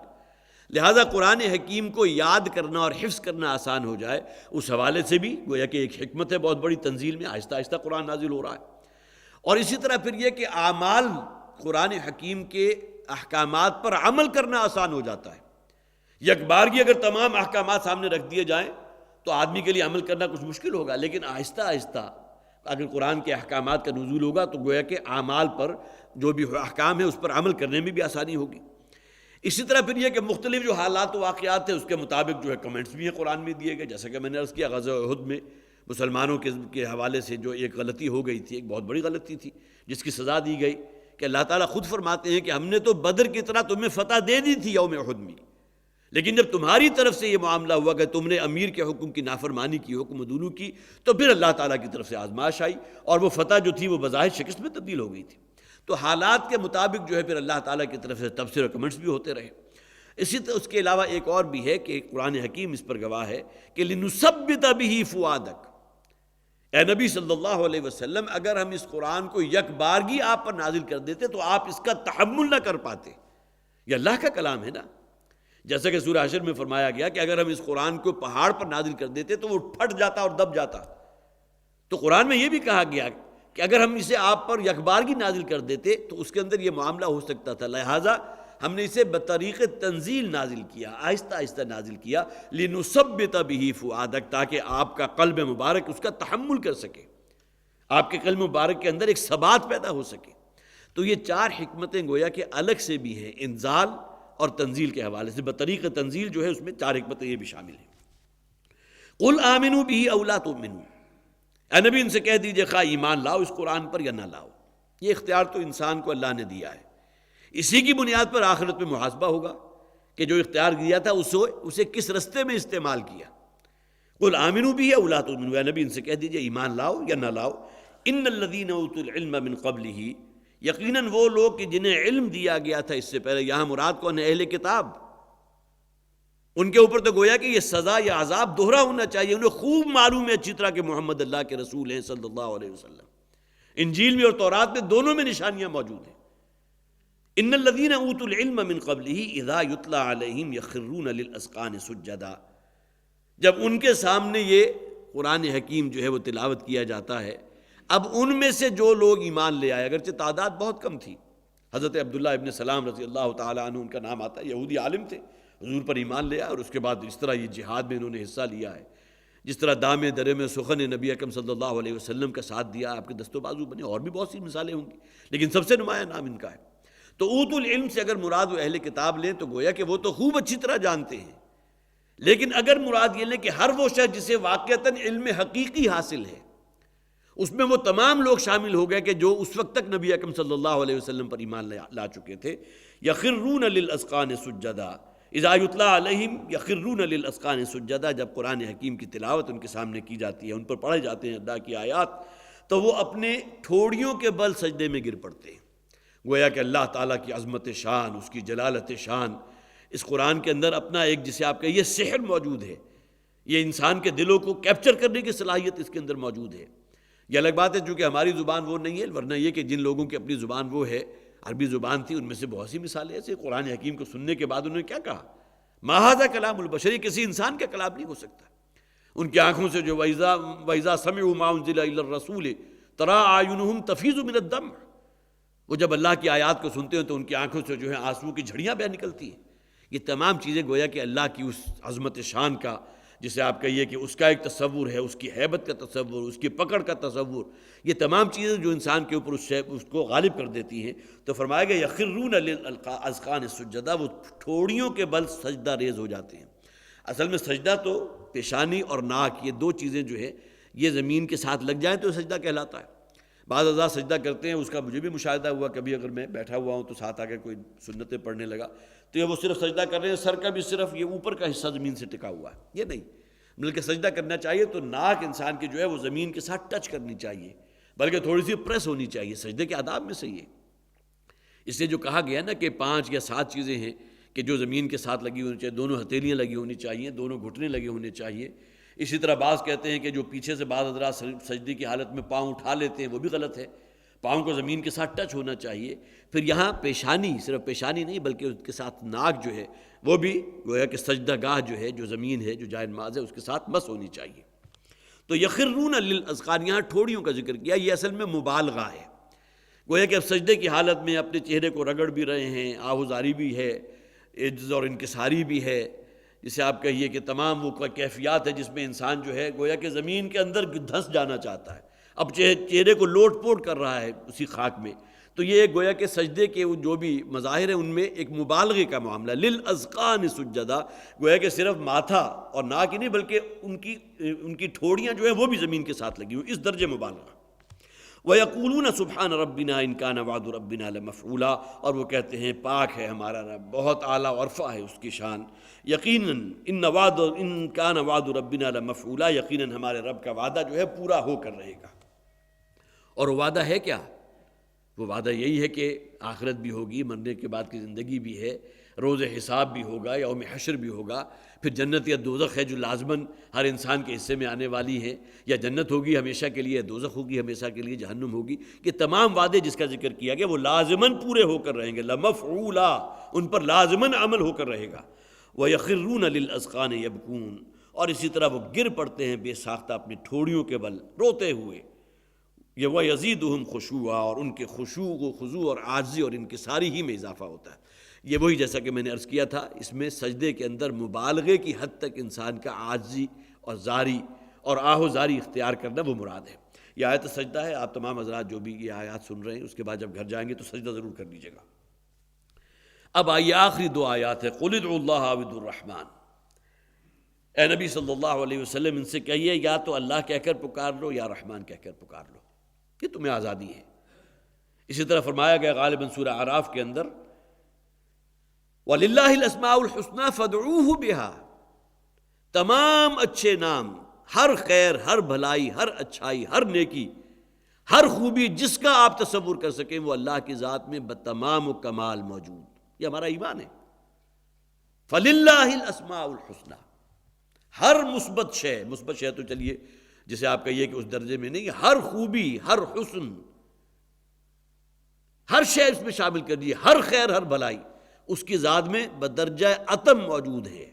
S2: لہذا قرآن حکیم کو یاد کرنا اور حفظ کرنا آسان ہو جائے، اس حوالے سے بھی گویا کہ ایک حکمت ہے بہت بڑی، تنزیل میں آہستہ آہستہ قرآن نازل ہو رہا ہے۔ اور اسی طرح پھر یہ کہ اعمال قرآن حکیم کے احکامات پر عمل کرنا آسان ہو جاتا ہے۔ یک بارگی اگر تمام احکامات سامنے رکھ دیے جائیں تو آدمی کے لیے عمل کرنا کچھ مشکل ہوگا، لیکن آہستہ آہستہ اگر قرآن کے احکامات کا نزول ہوگا تو گویا کہ اعمال پر جو بھی احکام ہے اس پر عمل کرنے میں بھی آسانی ہوگی۔ اسی طرح پھر یہ کہ مختلف جو حالات و واقعات ہیں اس کے مطابق جو ہے کمنٹس بھی ہیں قرآن میں دیے گئے، جیسا کہ میں نے عرض کیا غزوہ احد میں مسلمانوں کے حوالے سے جو ایک غلطی ہو گئی تھی، ایک بہت بڑی غلطی تھی جس کی سزا دی گئی، کہ اللہ تعالیٰ خود فرماتے ہیں کہ ہم نے تو بدر کی طرح تمہیں فتح دے دی تھی یوم احد میں، لیکن جب تمہاری طرف سے یہ معاملہ ہوا کہ تم نے امیر کے حکم کی نافرمانی کی، حکم عدولو کی، تو پھر اللہ تعالیٰ کی طرف سے آزمائش آئی اور وہ فتح جو تھی وہ بظاہر شکست میں تبدیل ہو گئی تھی۔ تو حالات کے مطابق جو ہے پھر اللہ تعالیٰ کی طرف سے تبصرے اور کمنٹس بھی ہوتے رہے۔ اسی طرح اس کے علاوہ ایک اور بھی ہے کہ قرآن حکیم اس پر گواہ ہے کہ لِنُثَبِّتَ بِهِ فُؤَادَكَ، اے نبی صلی اللہ علیہ وسلم اگر ہم اس قرآن کو یک بارگی آپ پر نازل کر دیتے تو آپ اس کا تحمل نہ کر پاتے، یہ اللہ کا کلام ہے نا، جیسا کہ سورہ حشر میں فرمایا گیا کہ اگر ہم اس قرآن کو پہاڑ پر نازل کر دیتے تو وہ پھٹ جاتا اور دب جاتا، تو قرآن میں یہ بھی کہا گیا کہ اگر ہم اسے آپ پر یک بارگی نازل کر دیتے تو اس کے اندر یہ معاملہ ہو سکتا تھا، لہٰذا ہم نے اسے بطریق تنزیل نازل کیا، آہستہ آہستہ نازل کیا، لِنُثَبِّتَ بِهِ فُؤَادَكَ، تاکہ آپ کا قلب مبارک اس کا تحمل کر سکے، آپ کے قلب مبارک کے اندر ایک ثبات پیدا ہو سکے۔ تو یہ 4 حکمتیں گویا کہ الگ سے بھی ہیں، انزال اور تنزیل کے حوالے سے، بطریق تنزیل جو ہے اس میں 4 حکمتیں یہ بھی شامل ہیں۔ قُلْ آمِنُوا بِهِ أَوْ لَا تُؤْمِنُوا، اے نبی ان سے کہہ دیجئے خواہ ایمان لاؤ اس قرآن پر یا نہ لاؤ، یہ اختیار تو انسان کو اللہ نے دیا ہے، اسی کی بنیاد پر آخرت میں محاسبہ ہوگا کہ جو اختیار دیا تھا اسے کس رستے میں استعمال کیا۔ قُلْ آمِنُوا بِهِ أَوْ لَا تُؤْمِنُوا، اے نبی ان سے کہہ دیجئے ایمان لاؤ یا نہ لاؤ، إِنَّ الَّذِينَ أُوتُوا الْعِلْمَ مِنْ قَبْلِهِ، یقیناً وہ لوگ کہ جنہیں علم دیا گیا تھا اس سے پہلے، یہاں مراد کون ہے؟ اہل کتاب، ان کے اوپر تو گویا کہ یہ سزا یا عذاب دوہرا ہونا چاہیے، انہیں خوب معلوم ہے اچھی طرح کہ محمد اللہ کے رسول ہیں صلی اللہ علیہ وسلم، انجیل میں اور تورات میں دونوں میں نشانیاں موجود ہیں۔ ان الذین اوتوا العلم من قبلہ اذا یتلی علیہم یخرون للاذقان سجدا، جب ان کے سامنے یہ قرآن حکیم جو ہے وہ تلاوت کیا جاتا ہے، اب ان میں سے جو لوگ ایمان لے آئے، اگرچہ تعداد بہت کم تھی، حضرت عبداللہ ابن سلام رضی اللہ تعالیٰ عنہ ان کا نام آتا ہے، یہودی عالم تھے، حضور پر ایمان لے آئے اور اس کے بعد اس طرح یہ جہاد میں انہوں نے حصہ لیا ہے، جس طرح دامے درے میں سخن نبی اکرم صلی اللہ علیہ وسلم کا ساتھ دیا، آپ کے دست و بازو بنے، اور بھی بہت سی مثالیں ہوں گی، لیکن سب سے نمایاں نام ان کا ہے۔ تو اوت العلم سے اگر مراد وہ اہل کتاب لیں تو گویا کہ وہ تو خوب اچھی طرح جانتے ہیں، لیکن اگر مراد یہ لیں کہ ہر وہ شخص جسے واقعتاً علم حقیقی حاصل ہے، اس میں وہ تمام لوگ شامل ہو گئے کہ جو اس وقت تک نبی اکرم صلی اللہ علیہ وسلم پر ایمان لا چکے تھے، یخرون للاذقان سجدا، اذا یتلی علیہم یخرون للاذقان سجدا، جب قرآن حکیم کی تلاوت ان کے سامنے کی جاتی ہے، ان پر پڑھے جاتے ہیں اللہ کی آیات، تو وہ اپنے ٹھوڑیوں کے بل سجدے میں گر پڑتے ہیں، گویا کہ اللہ تعالیٰ کی عظمت شان، اس کی جلالت شان، اس قرآن کے اندر اپنا ایک جسے آپ کہیے سحر موجود ہے، یہ انسان کے دلوں کو کیپچر کرنے کی صلاحیت اس کے اندر موجود ہے۔ یہ الگ بات ہے چونکہ ہماری زبان وہ نہیں ہے، ورنہ یہ کہ جن لوگوں کی اپنی زبان وہ ہے، عربی زبان تھی، ان میں سے بہت سی مثالیں ایسے، قرآن حکیم کو سننے کے بعد انہوں نے کیا کہا، ما ھذا کلام البشر، یہ کسی انسان کا کلام نہیں ہو سکتا۔ ان کی آنکھوں سے جو وَإِذَا سَمِعُوا مَا أُنزِلَ إِلَى الرَّسُولِ تَرَىٰ أَعْيُنُهُمْ تَفِيضُ مِنَ الدَّمْعِ، وہ جب اللہ کی آیات کو سنتے ہیں تو ان کی آنکھوں سے جو ہے آنسو کی جھڑیاں بہ نکلتی ہیں۔ یہ تمام چیزیں گویا کہ اللہ کی اس عظمت شان کا، جسے آپ کہیے کہ اس کا ایک تصور ہے، اس کی ہیبت کا تصور، اس کی پکڑ کا تصور، یہ تمام چیزیں جو انسان کے اوپر اس کو غالب کر دیتی ہیں۔ تو فرمایا گیا یخرون للاذقان سجدا، وہ ٹھوڑیوں کے بل سجدہ ریز ہو جاتے ہیں۔ اصل میں سجدہ تو پیشانی اور ناک، یہ دو چیزیں جو ہے یہ زمین کے ساتھ لگ جائیں تو سجدہ کہلاتا ہے۔ بعض ازاں سجدہ کرتے ہیں، اس کا مجھے بھی مشاہدہ ہوا، کبھی اگر میں بیٹھا ہوا ہوں تو ساتھ آ کے کوئی سنتیں پڑھنے لگا تو یہ وہ صرف سجدہ کر رہے ہیں، سر کا بھی صرف یہ اوپر کا حصہ زمین سے ٹکا ہوا ہے، یہ نہیں، بلکہ سجدہ کرنا چاہیے تو ناک انسان کی جو ہے وہ زمین کے ساتھ ٹچ کرنی چاہیے، بلکہ تھوڑی سی پریس ہونی چاہیے، سجدے کے آداب میں سے یہ۔ اس سے جو کہا گیا نا کہ 5 یا 7 چیزیں ہیں کہ جو زمین کے ساتھ لگی ہونی چاہیے، دونوں ہتھیلیاں لگی ہونی چاہیے، دونوں گھٹنے لگے ہونے چاہیے. اسی طرح بعض کہتے ہیں کہ جو پیچھے سے بعض حضرات سجدے کی حالت میں پاؤں اٹھا لیتے ہیں وہ بھی غلط ہے، پاؤں کو زمین کے ساتھ ٹچ ہونا چاہیے. پھر یہاں پیشانی، صرف پیشانی نہیں بلکہ اس کے ساتھ ناک جو ہے وہ بھی گویا کہ سجدہ گاہ جو ہے، جو زمین ہے، جو جائے نماز ہے، اس کے ساتھ مس ہونی چاہیے. تو یخرون للاذقان، یہاں ٹھوڑیوں کا ذکر کیا، یہ اصل میں مبالغہ ہے. گویا کہ اب سجدے کی حالت میں اپنے چہرے کو رگڑ بھی رہے ہیں، آہوزاری بھی ہے، عجز اور انکساری بھی ہے، جسے آپ کہیے کہ تمام وہ کیفیات ہے جس میں انسان جو ہے گویا کہ زمین کے اندر دھنس جانا چاہتا ہے، اب چہرے کو لوٹ پوٹ کر رہا ہے اسی خاک میں. تو یہ گویا کہ سجدے کے جو بھی مظاہر ہیں ان میں ایک مبالغے کا معاملہ. للاذقان سجدا، گویا کہ صرف ماتھا اور ناک ہی نہیں بلکہ ان کی ٹھوڑیاں جو ہیں وہ بھی زمین کے ساتھ لگی ہوئی، اس درجے مبالغہ. وَيَقُولُونَ سُبْحَانَ رَبِّنَا إِن كَانَ وَعْدُ رَبِّنَا لَمَفْعُولًا، اور وہ کہتے ہیں پاک ہے ہمارا رب، بہت اعلیٰ و عرفہ ہے اس کی شان. یقیناً إِن كَانَ وَعْدُ رَبِّنَا لَمَفْعُولًا، یقیناً ہمارے رب کا وعدہ جو ہے پورا ہو کر رہے گا. اور وہ وعدہ ہے کیا؟ وہ وعدہ یہی ہے کہ آخرت بھی ہوگی، مرنے کے بعد کی زندگی بھی ہے، روز حساب بھی ہوگا، یوم حشر بھی ہوگا، پھر جنت یا دوزخ ہے جو لازماً ہر انسان کے حصے میں آنے والی ہے، یا جنت ہوگی ہمیشہ کے لیے، دوزخ ہوگی ہمیشہ کے لیے، جہنم ہوگی. کہ تمام وعدے جس کا ذکر کیا گیا وہ لازماً پورے ہو کر رہیں گے. لمفعولا، ان پر لازماً عمل ہو کر رہے گا. وَيَخِرُّونَ لِلْأَذْقَانِ يَبْكُونَ، اور اسی طرح وہ گر پڑتے ہیں بے ساختہ اپنی ٹھوڑیوں کے بل روتے ہوئے. یہ وَيَزِيدُهُمْ خُشُوعًا، اور ان کے خشوع و خضوع اور عاجزی اور انکساری ہی میں اضافہ ہوتا ہے. یہ وہی جیسا کہ میں نے عرض کیا تھا، اس میں سجدے کے اندر مبالغے کی حد تک انسان کا عاجزی اور زاری اور آہ و زاری اختیار کرنا وہ مراد ہے. یہ آیت سجدہ ہے. آپ تمام حضرات جو بھی یہ آیات سن رہے ہیں اس کے بعد جب گھر جائیں گے تو سجدہ ضرور کر لیجیے گا. اب آئیے آخری 2 آیات ہے. قُلِ ادْعُوا اللَّهَ أَوِ ادْعُوا الرَّحْمَٰنَ، اے نبی صلی اللہ علیہ وسلم ان سے کہیے یا تو اللہ کہہ کر پکار لو یا رحمان کہہ کر پکار لو، یہ تمہیں آزادی ہے. اسی طرح فرمایا گیا غالباً سورہ اعراف کے اندر وَلِلَّهِ الْأَسْمَاءُ الْحُسْنَىٰ فَادْعُوهُ بِهَا، تمام اچھے نام، ہر خیر، ہر بھلائی، ہر اچھائی، ہر نیکی، ہر خوبی جس کا آپ تصور کر سکیں وہ اللہ کی ذات میں بتمام و کمال موجود. یہ ہمارا ایمان ہے. فَلِلَّهِ الْأَسْمَاءُ الْحُسْنَىٰ، ہر مثبت شے تو چلیے جسے آپ کہیے کہ اس درجے میں نہیں، ہر خوبی، ہر حسن، ہر شے اس میں شامل کر دیے، ہر خیر، ہر بھلائی اس کی ذات میں بدرجہ اتم موجود ہے.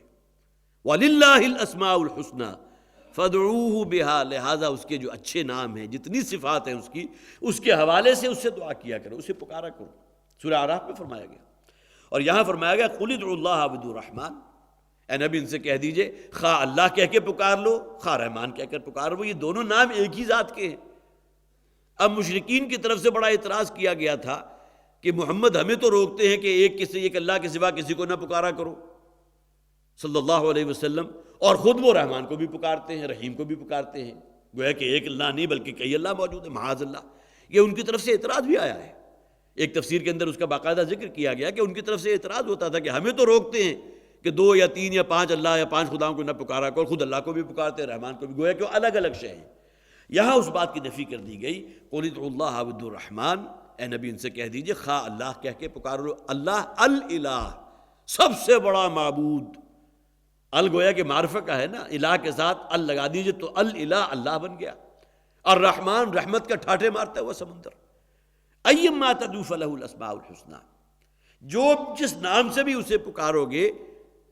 S2: وَلِلَّهِ الْأَسْمَاءُ الْحُسْنَىٰ فَادْعُوهُ بِهَا، لہذا اس کے جو اچھے نام ہیں، جتنی صفات ہیں اس کے حوالے سے اس سے دعا کیا کرو، اسے پکارا کرو. سورہ اعراف میں فرمایا گیا. اور یہاں فرمایا گیا قُلِ ادْعُوا اللَّهَ أَوِ ادْعُوا الرَّحْمَٰنَ، اے نبی ان سے کہہ دیجئے خواہ اللہ کہہ کے پکار لو، خواہ رحمان کہہ کر پکار لو، یہ دونوں نام ایک ہی ذات کے ہیں. اب مشرکین کی طرف سے بڑا اعتراض کیا گیا تھا کہ محمد ہمیں تو روکتے ہیں کہ ایک اللہ کے سوا کسی کو نہ پکارا کرو صلی اللہ علیہ وسلم، اور خود وہ رحمان کو بھی پکارتے ہیں، رحیم کو بھی پکارتے ہیں. گویا کہ ایک اللہ نہیں بلکہ کئی اللہ موجود ہیں، معاذ اللہ. یہ ان کی طرف سے اعتراض بھی آیا ہے. ایک تفسیر کے اندر اس کا باقاعدہ ذکر کیا گیا کہ ان کی طرف سے اعتراض ہوتا تھا کہ ہمیں تو روکتے ہیں کہ 2 یا 3 یا 5 اللہ یا 5 خداؤں کو نہ پکارا کرو، خود اللہ کو بھی پکارتے ہیں، رحمان کو بھی. گویا کہ الگ الگ شے ہیں. یہاں اس بات کی نفی کر دی گئی قُلِ ادْعُوا اللَّهَ أَوِ ادْعُوا الرَّحْمَٰنَ، اے نبی ان سے کہہ دیجئے خواہ اللہ کہہ کے پکار لو. اللہ الالہ، سب سے بڑا معبود. ال گویا کہ معرفہ کا ہے نا، الہ کے ساتھ ال لگا دیجئے تو الالہ اللہ بن گیا. الرحمن رحمت کا ٹھاٹھے مارتا ہوا سمندر. ایما تدعو فلہ الاسماء الحسنیٰ، جو جس نام سے بھی اسے پکارو گے،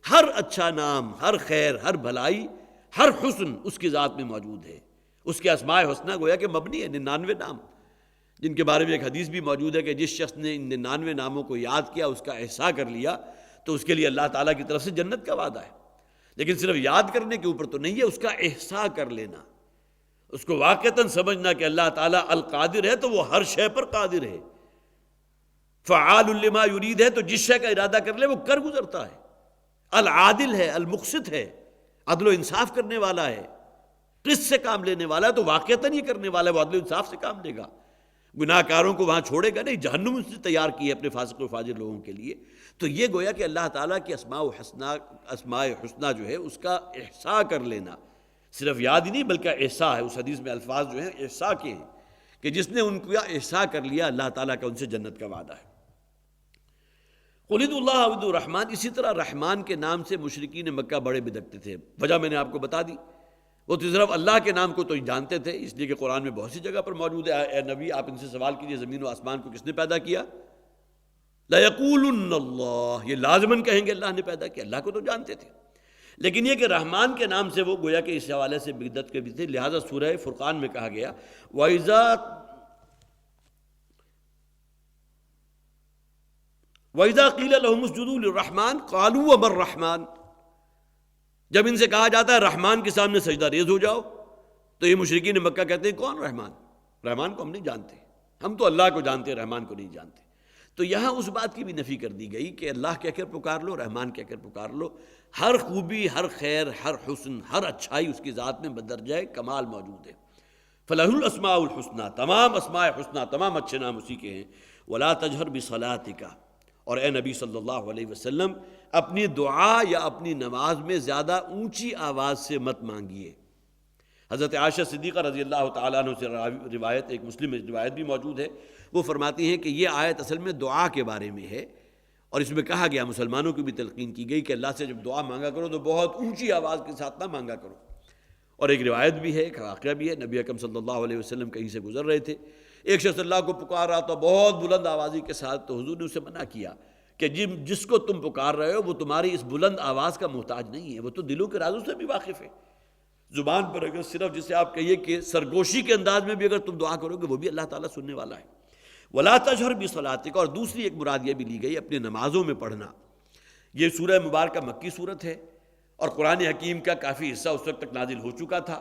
S2: ہر اچھا نام، ہر خیر، ہر بھلائی، ہر حسن اس کی ذات میں موجود ہے. اس کے اسماء حسنہ گویا کہ مبنی ہے 99 نام، جن کے بارے میں ایک حدیث بھی موجود ہے کہ جس شخص نے ان 99 ناموں کو یاد کیا، اس کا احصاء کر لیا، تو اس کے لیے اللہ تعالیٰ کی طرف سے جنت کا وعدہ ہے. لیکن صرف یاد کرنے کے اوپر تو نہیں ہے، اس کا احصاء کر لینا، اس کو واقعتاً سمجھنا کہ اللہ تعالیٰ القادر ہے تو وہ ہر شے پر قادر ہے، فعال لما یرید ہے تو جس شے کا ارادہ کر لے وہ کر گزرتا ہے، العادل ہے، المقسط ہے، عدل و انصاف کرنے والا ہے، قسط سے کام لینے والا ہے، تو واقعتاً یہ کرنے والا ہے، وہ عدل و انصاف سے کام لے گا. گناہ کاروں کو وہاں چھوڑے گا نہیں، جہنم اس نے تیار کی ہے اپنے فاسق و فاجر لوگوں کے لیے. تو یہ گویا کہ اللہ تعالیٰ کی اسماء حسنہ جو ہے اس کا احصاء کر لینا، صرف یاد ہی نہیں بلکہ احصاء ہے. اس حدیث میں الفاظ جو ہیں احصاء کے ہیں کہ جس نے ان کا احصاء کر لیا اللہ تعالیٰ کا ان سے جنت کا وعدہ ہے. قل ادعوا اللہ او ادعوا الرحمن، اسی طرح رحمان کے نام سے مشرکین مکہ بڑے بدعتے تھے. وجہ میں نے آپ کو بتا دی، وہ تو صرف اللہ کے نام کو تو جانتے تھے، اس لیے کہ قرآن میں بہت سی جگہ پر موجود ہے. اے نبی آپ ان سے سوال کیجئے زمین و آسمان کو کس نے پیدا کیا؟ لَيَقُولُنَّ اللَّهُ، یہ لازماً کہیں گے اللہ نے پیدا کیا. اللہ کو تو جانتے تھے، لیکن یہ کہ رحمان کے نام سے وہ گویا کہ اس حوالے سے بدعت کے بھی تھے. لہٰذا سورہ فرقان میں کہا گیا وَإِذَا قِيلَ لَهُمُ اسْجُدُوا لِلرَّحْمَنِ قَالُوا وَمَا الرَّحْمَنُ، جب ان سے کہا جاتا ہے رحمان کے سامنے سجدہ ریز ہو جاؤ، تو یہ مشرکین مکہ کہتے ہیں کون رحمان؟ رحمان کو ہم نہیں جانتے، ہم تو اللہ کو جانتے ہیں، رحمان کو نہیں جانتے. تو یہاں اس بات کی بھی نفی کر دی گئی کہ اللہ کہہ کر پکار لو، رحمان کہہ کر پکار لو. ہر خوبی، ہر خیر، ہر حسن، ہر اچھائی اس کی ذات میں بدرجہ کمال موجود ہے. فَلَهُ الْأَسْمَاءُ الْحُسْنَى، تمام اسماء حسنہ، تمام اچھے نام اسی کے ہیں. وَلَا تَجْهَرْ بِصَلَاتِكَ، اور اے نبی صلی اللہ علیہ وسلم اپنی دعا یا اپنی نماز میں زیادہ اونچی آواز سے مت مانگیے. حضرت عائشہ صدیقہ رضی اللہ تعالیٰ عنہ سے روایت، ایک مسلم روایت بھی موجود ہے، وہ فرماتی ہیں کہ یہ آیت اصل میں دعا کے بارے میں ہے، اور اس میں کہا گیا، مسلمانوں کی بھی تلقین کی گئی کہ اللہ سے جب دعا مانگا کرو تو بہت اونچی آواز کے ساتھ نہ مانگا کرو. اور ایک روایت بھی ہے، ایک واقعہ بھی ہے، نبی اکرم صلی اللہ علیہ وسلم کہیں سے گزر رہے تھے، ایک شخص اللہ کو پکار رہا تھا بہت بلند آوازی کے ساتھ، تو حضور نے اسے منع کیا کہ جس کو تم پکار رہے ہو وہ تمہاری اس بلند آواز کا محتاج نہیں ہے، وہ تو دلوں کے رازوں سے بھی واقف ہے. زبان پر اگر صرف جسے آپ کہیے کہ سرگوشی کے انداز میں بھی اگر تم دعا کرو گے وہ بھی اللہ تعالیٰ سننے والا ہے. وَلَا تَجْهَرْ بِصَلَاتِكَ، اور دوسری ایک مراد یہ بھی لی گئی اپنی نمازوں میں پڑھنا. یہ سورہ مبارکہ مکی صورت ہے، اور قرآن حکیم کا کافی حصہ اس وقت تک نازل ہو چکا تھا،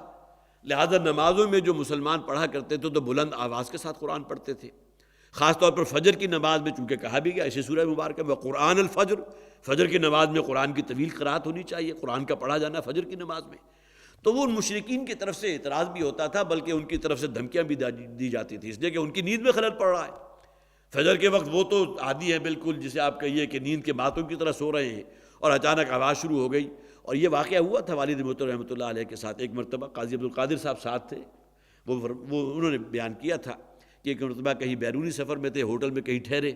S2: لہذا نمازوں میں جو مسلمان پڑھا کرتے تھے تو بلند آواز کے ساتھ قرآن پڑھتے تھے. خاص طور پر فجر کی نماز میں چونکہ کہا بھی گیا اسی سورہ مبارکہ میں قرآن الفجر، فجر کی نماز میں قرآن کی طویل قرات ہونی چاہیے، قرآن کا پڑھا جانا فجر کی نماز میں. تو وہ ان مشرکین کی طرف سے اعتراض بھی ہوتا تھا، بلکہ ان کی طرف سے دھمکیاں بھی دی جاتی تھی، اس لیے کہ ان کی نیند میں خلل پڑ رہا ہے. فجر کے وقت وہ تو عادی ہے بالکل، جسے آپ کہیے کہ نیند کے ماتوں کی طرح سو رہے ہیں، اور اچانک آواز شروع ہو گئی. اور یہ واقعہ ہوا تھا والد محترم رحمۃ اللہ علیہ کے ساتھ. ایک مرتبہ قاضی عبدالقادر صاحب ساتھ تھے، وہ انہوں نے بیان کیا تھا کہ ایک مرتبہ کہیں بیرونی سفر میں تھے، ہوٹل میں کہیں ٹھہرے،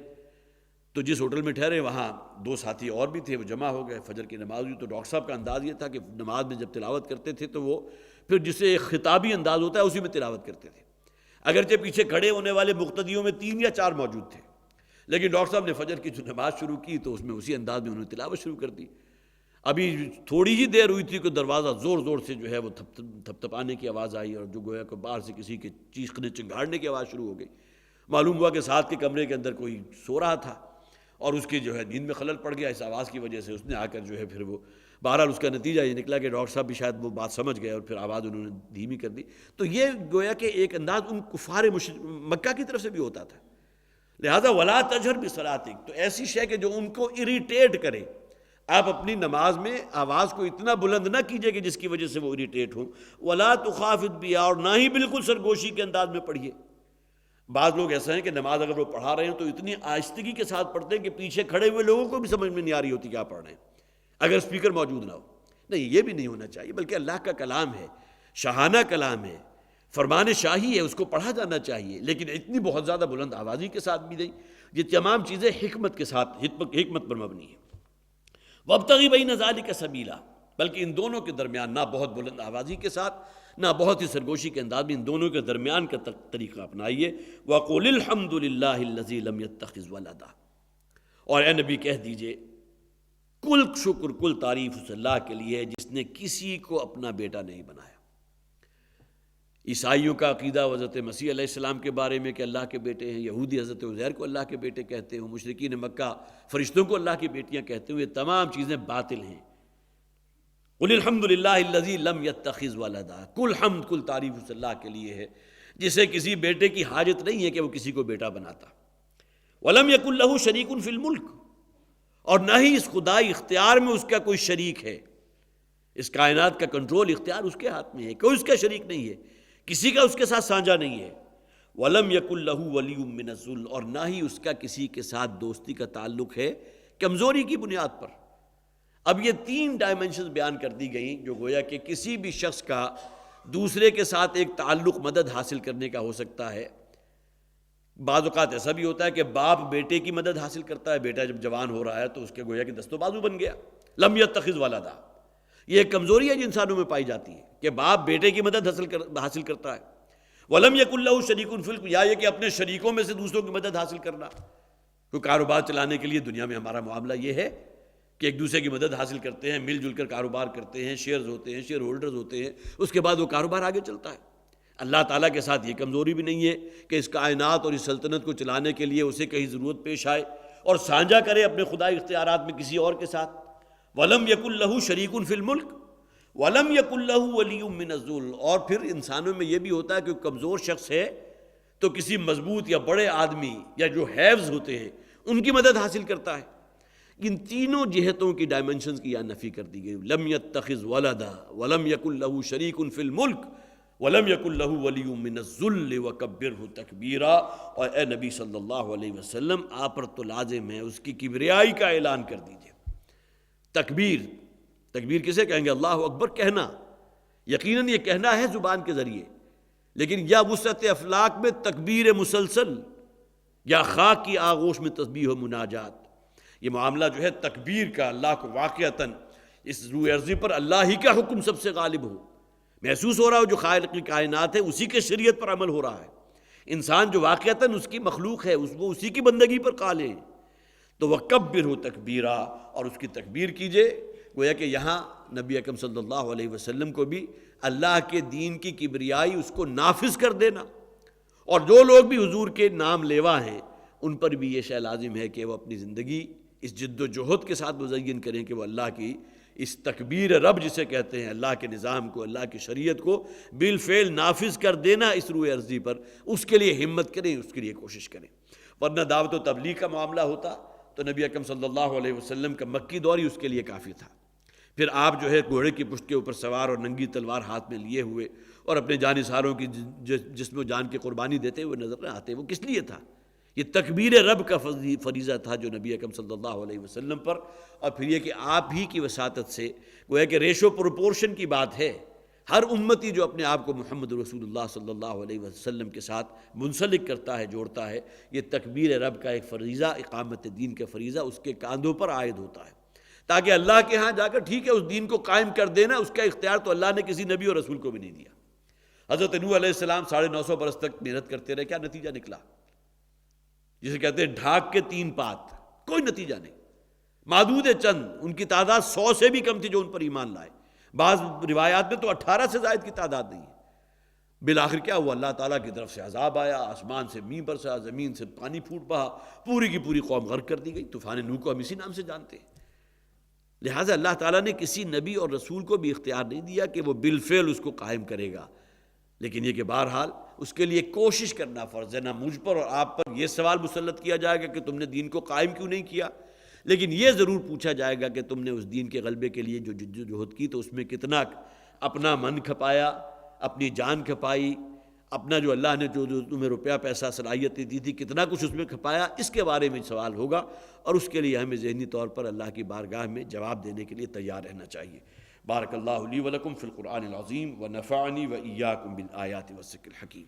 S2: تو جس ہوٹل میں ٹھہرے وہاں دو ساتھی اور بھی تھے، وہ جمع ہو گئے. فجر کی نماز ہوئی تو ڈاکٹر صاحب کا انداز یہ تھا کہ نماز میں جب تلاوت کرتے تھے تو وہ پھر جسے ایک خطابی انداز ہوتا ہے اسی میں تلاوت کرتے تھے. اگرچہ پیچھے کھڑے ہونے والے مقتدیوں میں 3 یا 4 موجود تھے، لیکن ڈاکٹر صاحب نے فجر کی جو نماز شروع کی تو اس میں اسی انداز میں انہوں نے تلاوت شروع کر دی. ابھی تھوڑی ہی دیر ہوئی تھی کہ دروازہ زور زور سے جو ہے وہ تھپتھپانے کی آواز آئی، اور جو گویا کہ باہر سے کسی کے چیخنے چنگھاڑنے کی آواز شروع ہو گئی. معلوم ہوا کہ ساتھ کے کمرے کے اندر کوئی سو رہا تھا، اور اس کی جو ہے نیند میں خلل پڑ گیا اس آواز کی وجہ سے. اس نے آ کر جو ہے پھر وہ بہرحال اس کا نتیجہ یہ نکلا کہ ڈاکٹر صاحب بھی شاید وہ بات سمجھ گئے اور پھر آواز انہوں نے دھیمی کر دی. تو یہ گویا کہ ایک انداز ان کفار مکہ کی طرف سے بھی ہوتا تھا. لہذا ولا تجہر بصلاتک، تو ایسی شے کہ جو ان کو اریٹیٹ کرے، آپ اپنی نماز میں آواز کو اتنا بلند نہ کیجئے کہ جس کی وجہ سے وہ اریٹیٹ ہوں. ولا تخافت بہا، اور نہ ہی بالکل سرگوشی کے انداز میں پڑھیے. بعض لوگ ایسا ہیں کہ نماز اگر وہ پڑھا رہے ہیں تو اتنی آہستگی کے ساتھ پڑھتے ہیں کہ پیچھے کھڑے ہوئے لوگوں کو بھی سمجھ میں نہیں آ رہی ہوتی کیا پڑھ رہے ہیں اگر اسپیکر موجود نہ ہو. نہیں، یہ بھی نہیں ہونا چاہیے، بلکہ اللہ کا کلام ہے، شاہانہ کلام ہے، فرمان شاہی ہے، اس کو پڑھا جانا چاہیے، لیکن اتنی بہت زیادہ بلند آوازی کے ساتھ بھی نہیں. یہ تمام چیزیں حکمت کے ساتھ، حکمت پر مبنی ہیں. وابتغی بین ذالک سبیلا، بلکہ ان دونوں کے درمیان، نہ بہت بلند آوازی کے ساتھ نہ بہت ہی سرگوشی کے انداز میں، ان دونوں کے درمیان کا طریقہ اپنائیے. وَقُلِ الْحَمْدُ لِلَّهِ الَّذِي لَمْ يَتَّخِذْ وَلَدًا، اور اے نبی کہہ دیجئے کل شکر، کل تعریف اس اللہ کے لیے ہے جس نے کسی کو اپنا بیٹا نہیں بنایا. عیسائیوں کا عقیدہ حضرت مسیح علیہ السلام کے بارے میں کہ اللہ کے بیٹے ہیں، یہودی حضرت عزیر کو اللہ کے بیٹے کہتے ہیں، مشرکین مکہ فرشتوں کو اللہ کی بیٹیاں کہتے ہیں. یہ تمام چیزیں باطل ہیں. قل الحمد للہ الذی لم یتخذ ولدا، کل حمد، کل تعریف اس اللہ کے لیے ہے جسے کسی بیٹے کی حاجت نہیں ہے کہ وہ کسی کو بیٹا بناتا. ولم یکن لہ شریک فی الملک، اور نہ ہی اس خدائی اختیار میں اس کا کوئی شریک ہے. اس کائنات کا کنٹرول اختیار اس کے ہاتھ میں ہے، کوئی اس کا شریک نہیں ہے، کسی کا اس کے ساتھ سانجا نہیں ہے. ولم یکن لہ ولی من الذل، اور نہ ہی اس کا کسی کے ساتھ دوستی کا تعلق ہے کمزوری کی بنیاد پر. اب یہ 3 ڈائمنشنز بیان کر دی گئیں جو گویا کہ کسی بھی شخص کا دوسرے کے ساتھ ایک تعلق مدد حاصل کرنے کا ہو سکتا ہے بعض اوقات ایسا بھی ہوتا ہے کہ باپ بیٹے کی مدد حاصل کرتا ہے، بیٹا جب جوان ہو رہا ہے تو اس کے گویا کہ دست و بازو بن گیا، لم یتخذ ولدا۔ یہ ایک کمزوری ہے جو انسانوں میں پائی جاتی ہے کہ باپ بیٹے کی مدد حاصل کرتا ہے، ولم یکن لہ شریک فی الملک، یا یہ کہ اپنے شریکوں میں سے دوسروں کی مدد حاصل کرنا۔ کوئی کاروبار چلانے کے لیے دنیا میں ہمارا معاملہ یہ ہے کہ ایک دوسرے کی مدد حاصل کرتے ہیں، مل جل کر کاروبار کرتے ہیں، شیئرز ہوتے ہیں، شیئر ہولڈرز ہوتے ہیں، اس کے بعد وہ کاروبار آگے چلتا ہے۔ اللہ تعالیٰ کے ساتھ یہ کمزوری بھی نہیں ہے کہ اس کائنات اور اس سلطنت کو چلانے کے لیے اسے کہیں ضرورت پیش آئے اور سانجھا کرے اپنے خدائی اختیارات میں کسی اور کے ساتھ۔ وَلَمْ يَكُنْ لَهُ شَرِيكٌ فِي الْمُلْكِ وَلَمْ يَكُنْ لَهُ وَلِيٌّ مِّنَ الذُّلِّ۔ اور پھر انسانوں میں یہ بھی ہوتا ہے کہ کمزور شخص ہے تو کسی مضبوط یا بڑے آدمی یا جو ہیوز ہوتے ہیں ان کی مدد حاصل کرتا ہے۔ ان تینوں جہتوں کی ڈائمنشنز کی یہاں نفی کر دی گئی، لم يتخذ ولدا ولم يكن له شریک فی الملک ولم يكن له ولی من الذل وکبرہ تکبیرا۔ اور اے نبی صلی اللہ علیہ وسلم آپ پر تو لازم ہے اس کی کبریائی کا اعلان کر دیجئے۔ تکبیر کسے کہیں گے؟ اللہ اکبر کہنا، یقیناً یہ کہنا ہے زبان کے ذریعے، لیکن یا وسعت افلاک میں تکبیر مسلسل یا خاک کی آغوش میں تسبیح و مناجات، یہ معاملہ جو ہے تکبیر کا، اللہ کو واقعتاً اس روئے ارضی پر اللہ ہی کا حکم سب سے غالب ہو، محسوس ہو رہا ہو جو خالق کائنات ہے اسی کے شریعت پر عمل ہو رہا ہے، انسان جو واقعتاً اس کی مخلوق ہے وہ اسی کی بندگی پر قائل ہے، تو وَكَبِّرْهُ تَكْبِيرًا، اور اس کی تکبیر کیجئے۔ گویا کہ یہاں نبی اکرم صلی اللہ علیہ وسلم کو بھی اللہ کے دین کی کبریائی اس کو نافذ کر دینا، اور جو لوگ بھی حضور کے نام لیوا ہیں ان پر بھی یہ شے لازم ہے کہ وہ اپنی زندگی اس جد و جہد کے ساتھ مزین کریں کہ وہ اللہ کی اس تکبیر رب جسے کہتے ہیں، اللہ کے نظام کو، اللہ کی شریعت کو بالفعل نافذ کر دینا اس روئے ارضی پر، اس کے لیے ہمت کریں، اس کے لیے کوشش کریں۔ ورنہ دعوت و تبلیغ کا معاملہ ہوتا تو نبی اکرم صلی اللہ علیہ وسلم کا مکی دور ہی اس کے لیے کافی تھا۔ پھر آپ جو ہے گھوڑے کی پشت کے اوپر سوار اور ننگی تلوار ہاتھ میں لیے ہوئے اور اپنے جانثاروں کی جسم و جان کی قربانی دیتے ہوئے نظر نہ آتے۔ وہ کس لیے تھا؟ یہ تکبیر رب کا فریضہ تھا جو نبی اکرم صلی اللہ علیہ وسلم پر، اور پھر یہ کہ آپ ہی کی وساطت سے گویا کہ ریشو پروپورشن کی بات ہے، ہر امتی جو اپنے آپ کو محمد رسول اللہ صلی اللہ علیہ وسلم کے ساتھ منسلک کرتا ہے، جوڑتا ہے، یہ تکبیر رب کا ایک فریضہ، اقامت دین کا فریضہ اس کے کاندھوں پر عائد ہوتا ہے، تاکہ اللہ کے ہاں جا کر ٹھیک ہے اس دین کو قائم کر دینا، اس کا اختیار تو اللہ نے کسی نبی اور رسول کو بھی نہیں دیا۔ حضرت نوح علیہ السلام 950 برس تک محنت کرتے رہے، کیا نتیجہ نکلا؟ جسے کہتے ہیں ڈھاک کے 3 پات، کوئی نتیجہ نہیں، معدود چند، ان کی تعداد 100 سے بھی کم تھی جو ان پر ایمان لائے، بعض روایات میں تو 18 سے زائد کی تعداد نہیں ہے۔ بالآخر کیا ہوا؟ اللہ تعالیٰ کی طرف سے عذاب آیا، آسمان سے مینہ برسا، زمین سے پانی پھوٹ بہا، پوری کی پوری قوم غرق کر دی گئی۔ طوفان نوح کو ہم اسی نام سے جانتے ہیں۔ لہٰذا اللہ تعالیٰ نے کسی نبی اور رسول کو بھی اختیار نہیں دیا کہ وہ بالفعل اس کو قائم کرے گا، لیکن یہ کہ بہرحال اس کے لیے کوشش کرنا فرض ہے۔ نہ مجھ پر اور آپ پر یہ سوال مسلط کیا جائے گا کہ تم نے دین کو قائم کیوں نہیں کیا، لیکن یہ ضرور پوچھا جائے گا کہ تم نے اس دین کے غلبے کے لیے جو جد و جہد کی تو اس میں کتنا اپنا من کھپایا، اپنی جان کھپائی، اپنا جو اللہ نے جو تمہیں روپیہ پیسہ صلاحیتیں دی تھی کتنا کچھ اس میں کھپایا، اس کے بارے میں سوال ہوگا، اور اس کے لیے ہمیں ذہنی طور پر اللہ کی بارگاہ میں جواب دینے کے لیے تیار رہنا چاہیے۔ بارک اللہ لی ولکم فی القرآن العظیم ونفعنی وإیاکم بالآیات والذکر الحکیم۔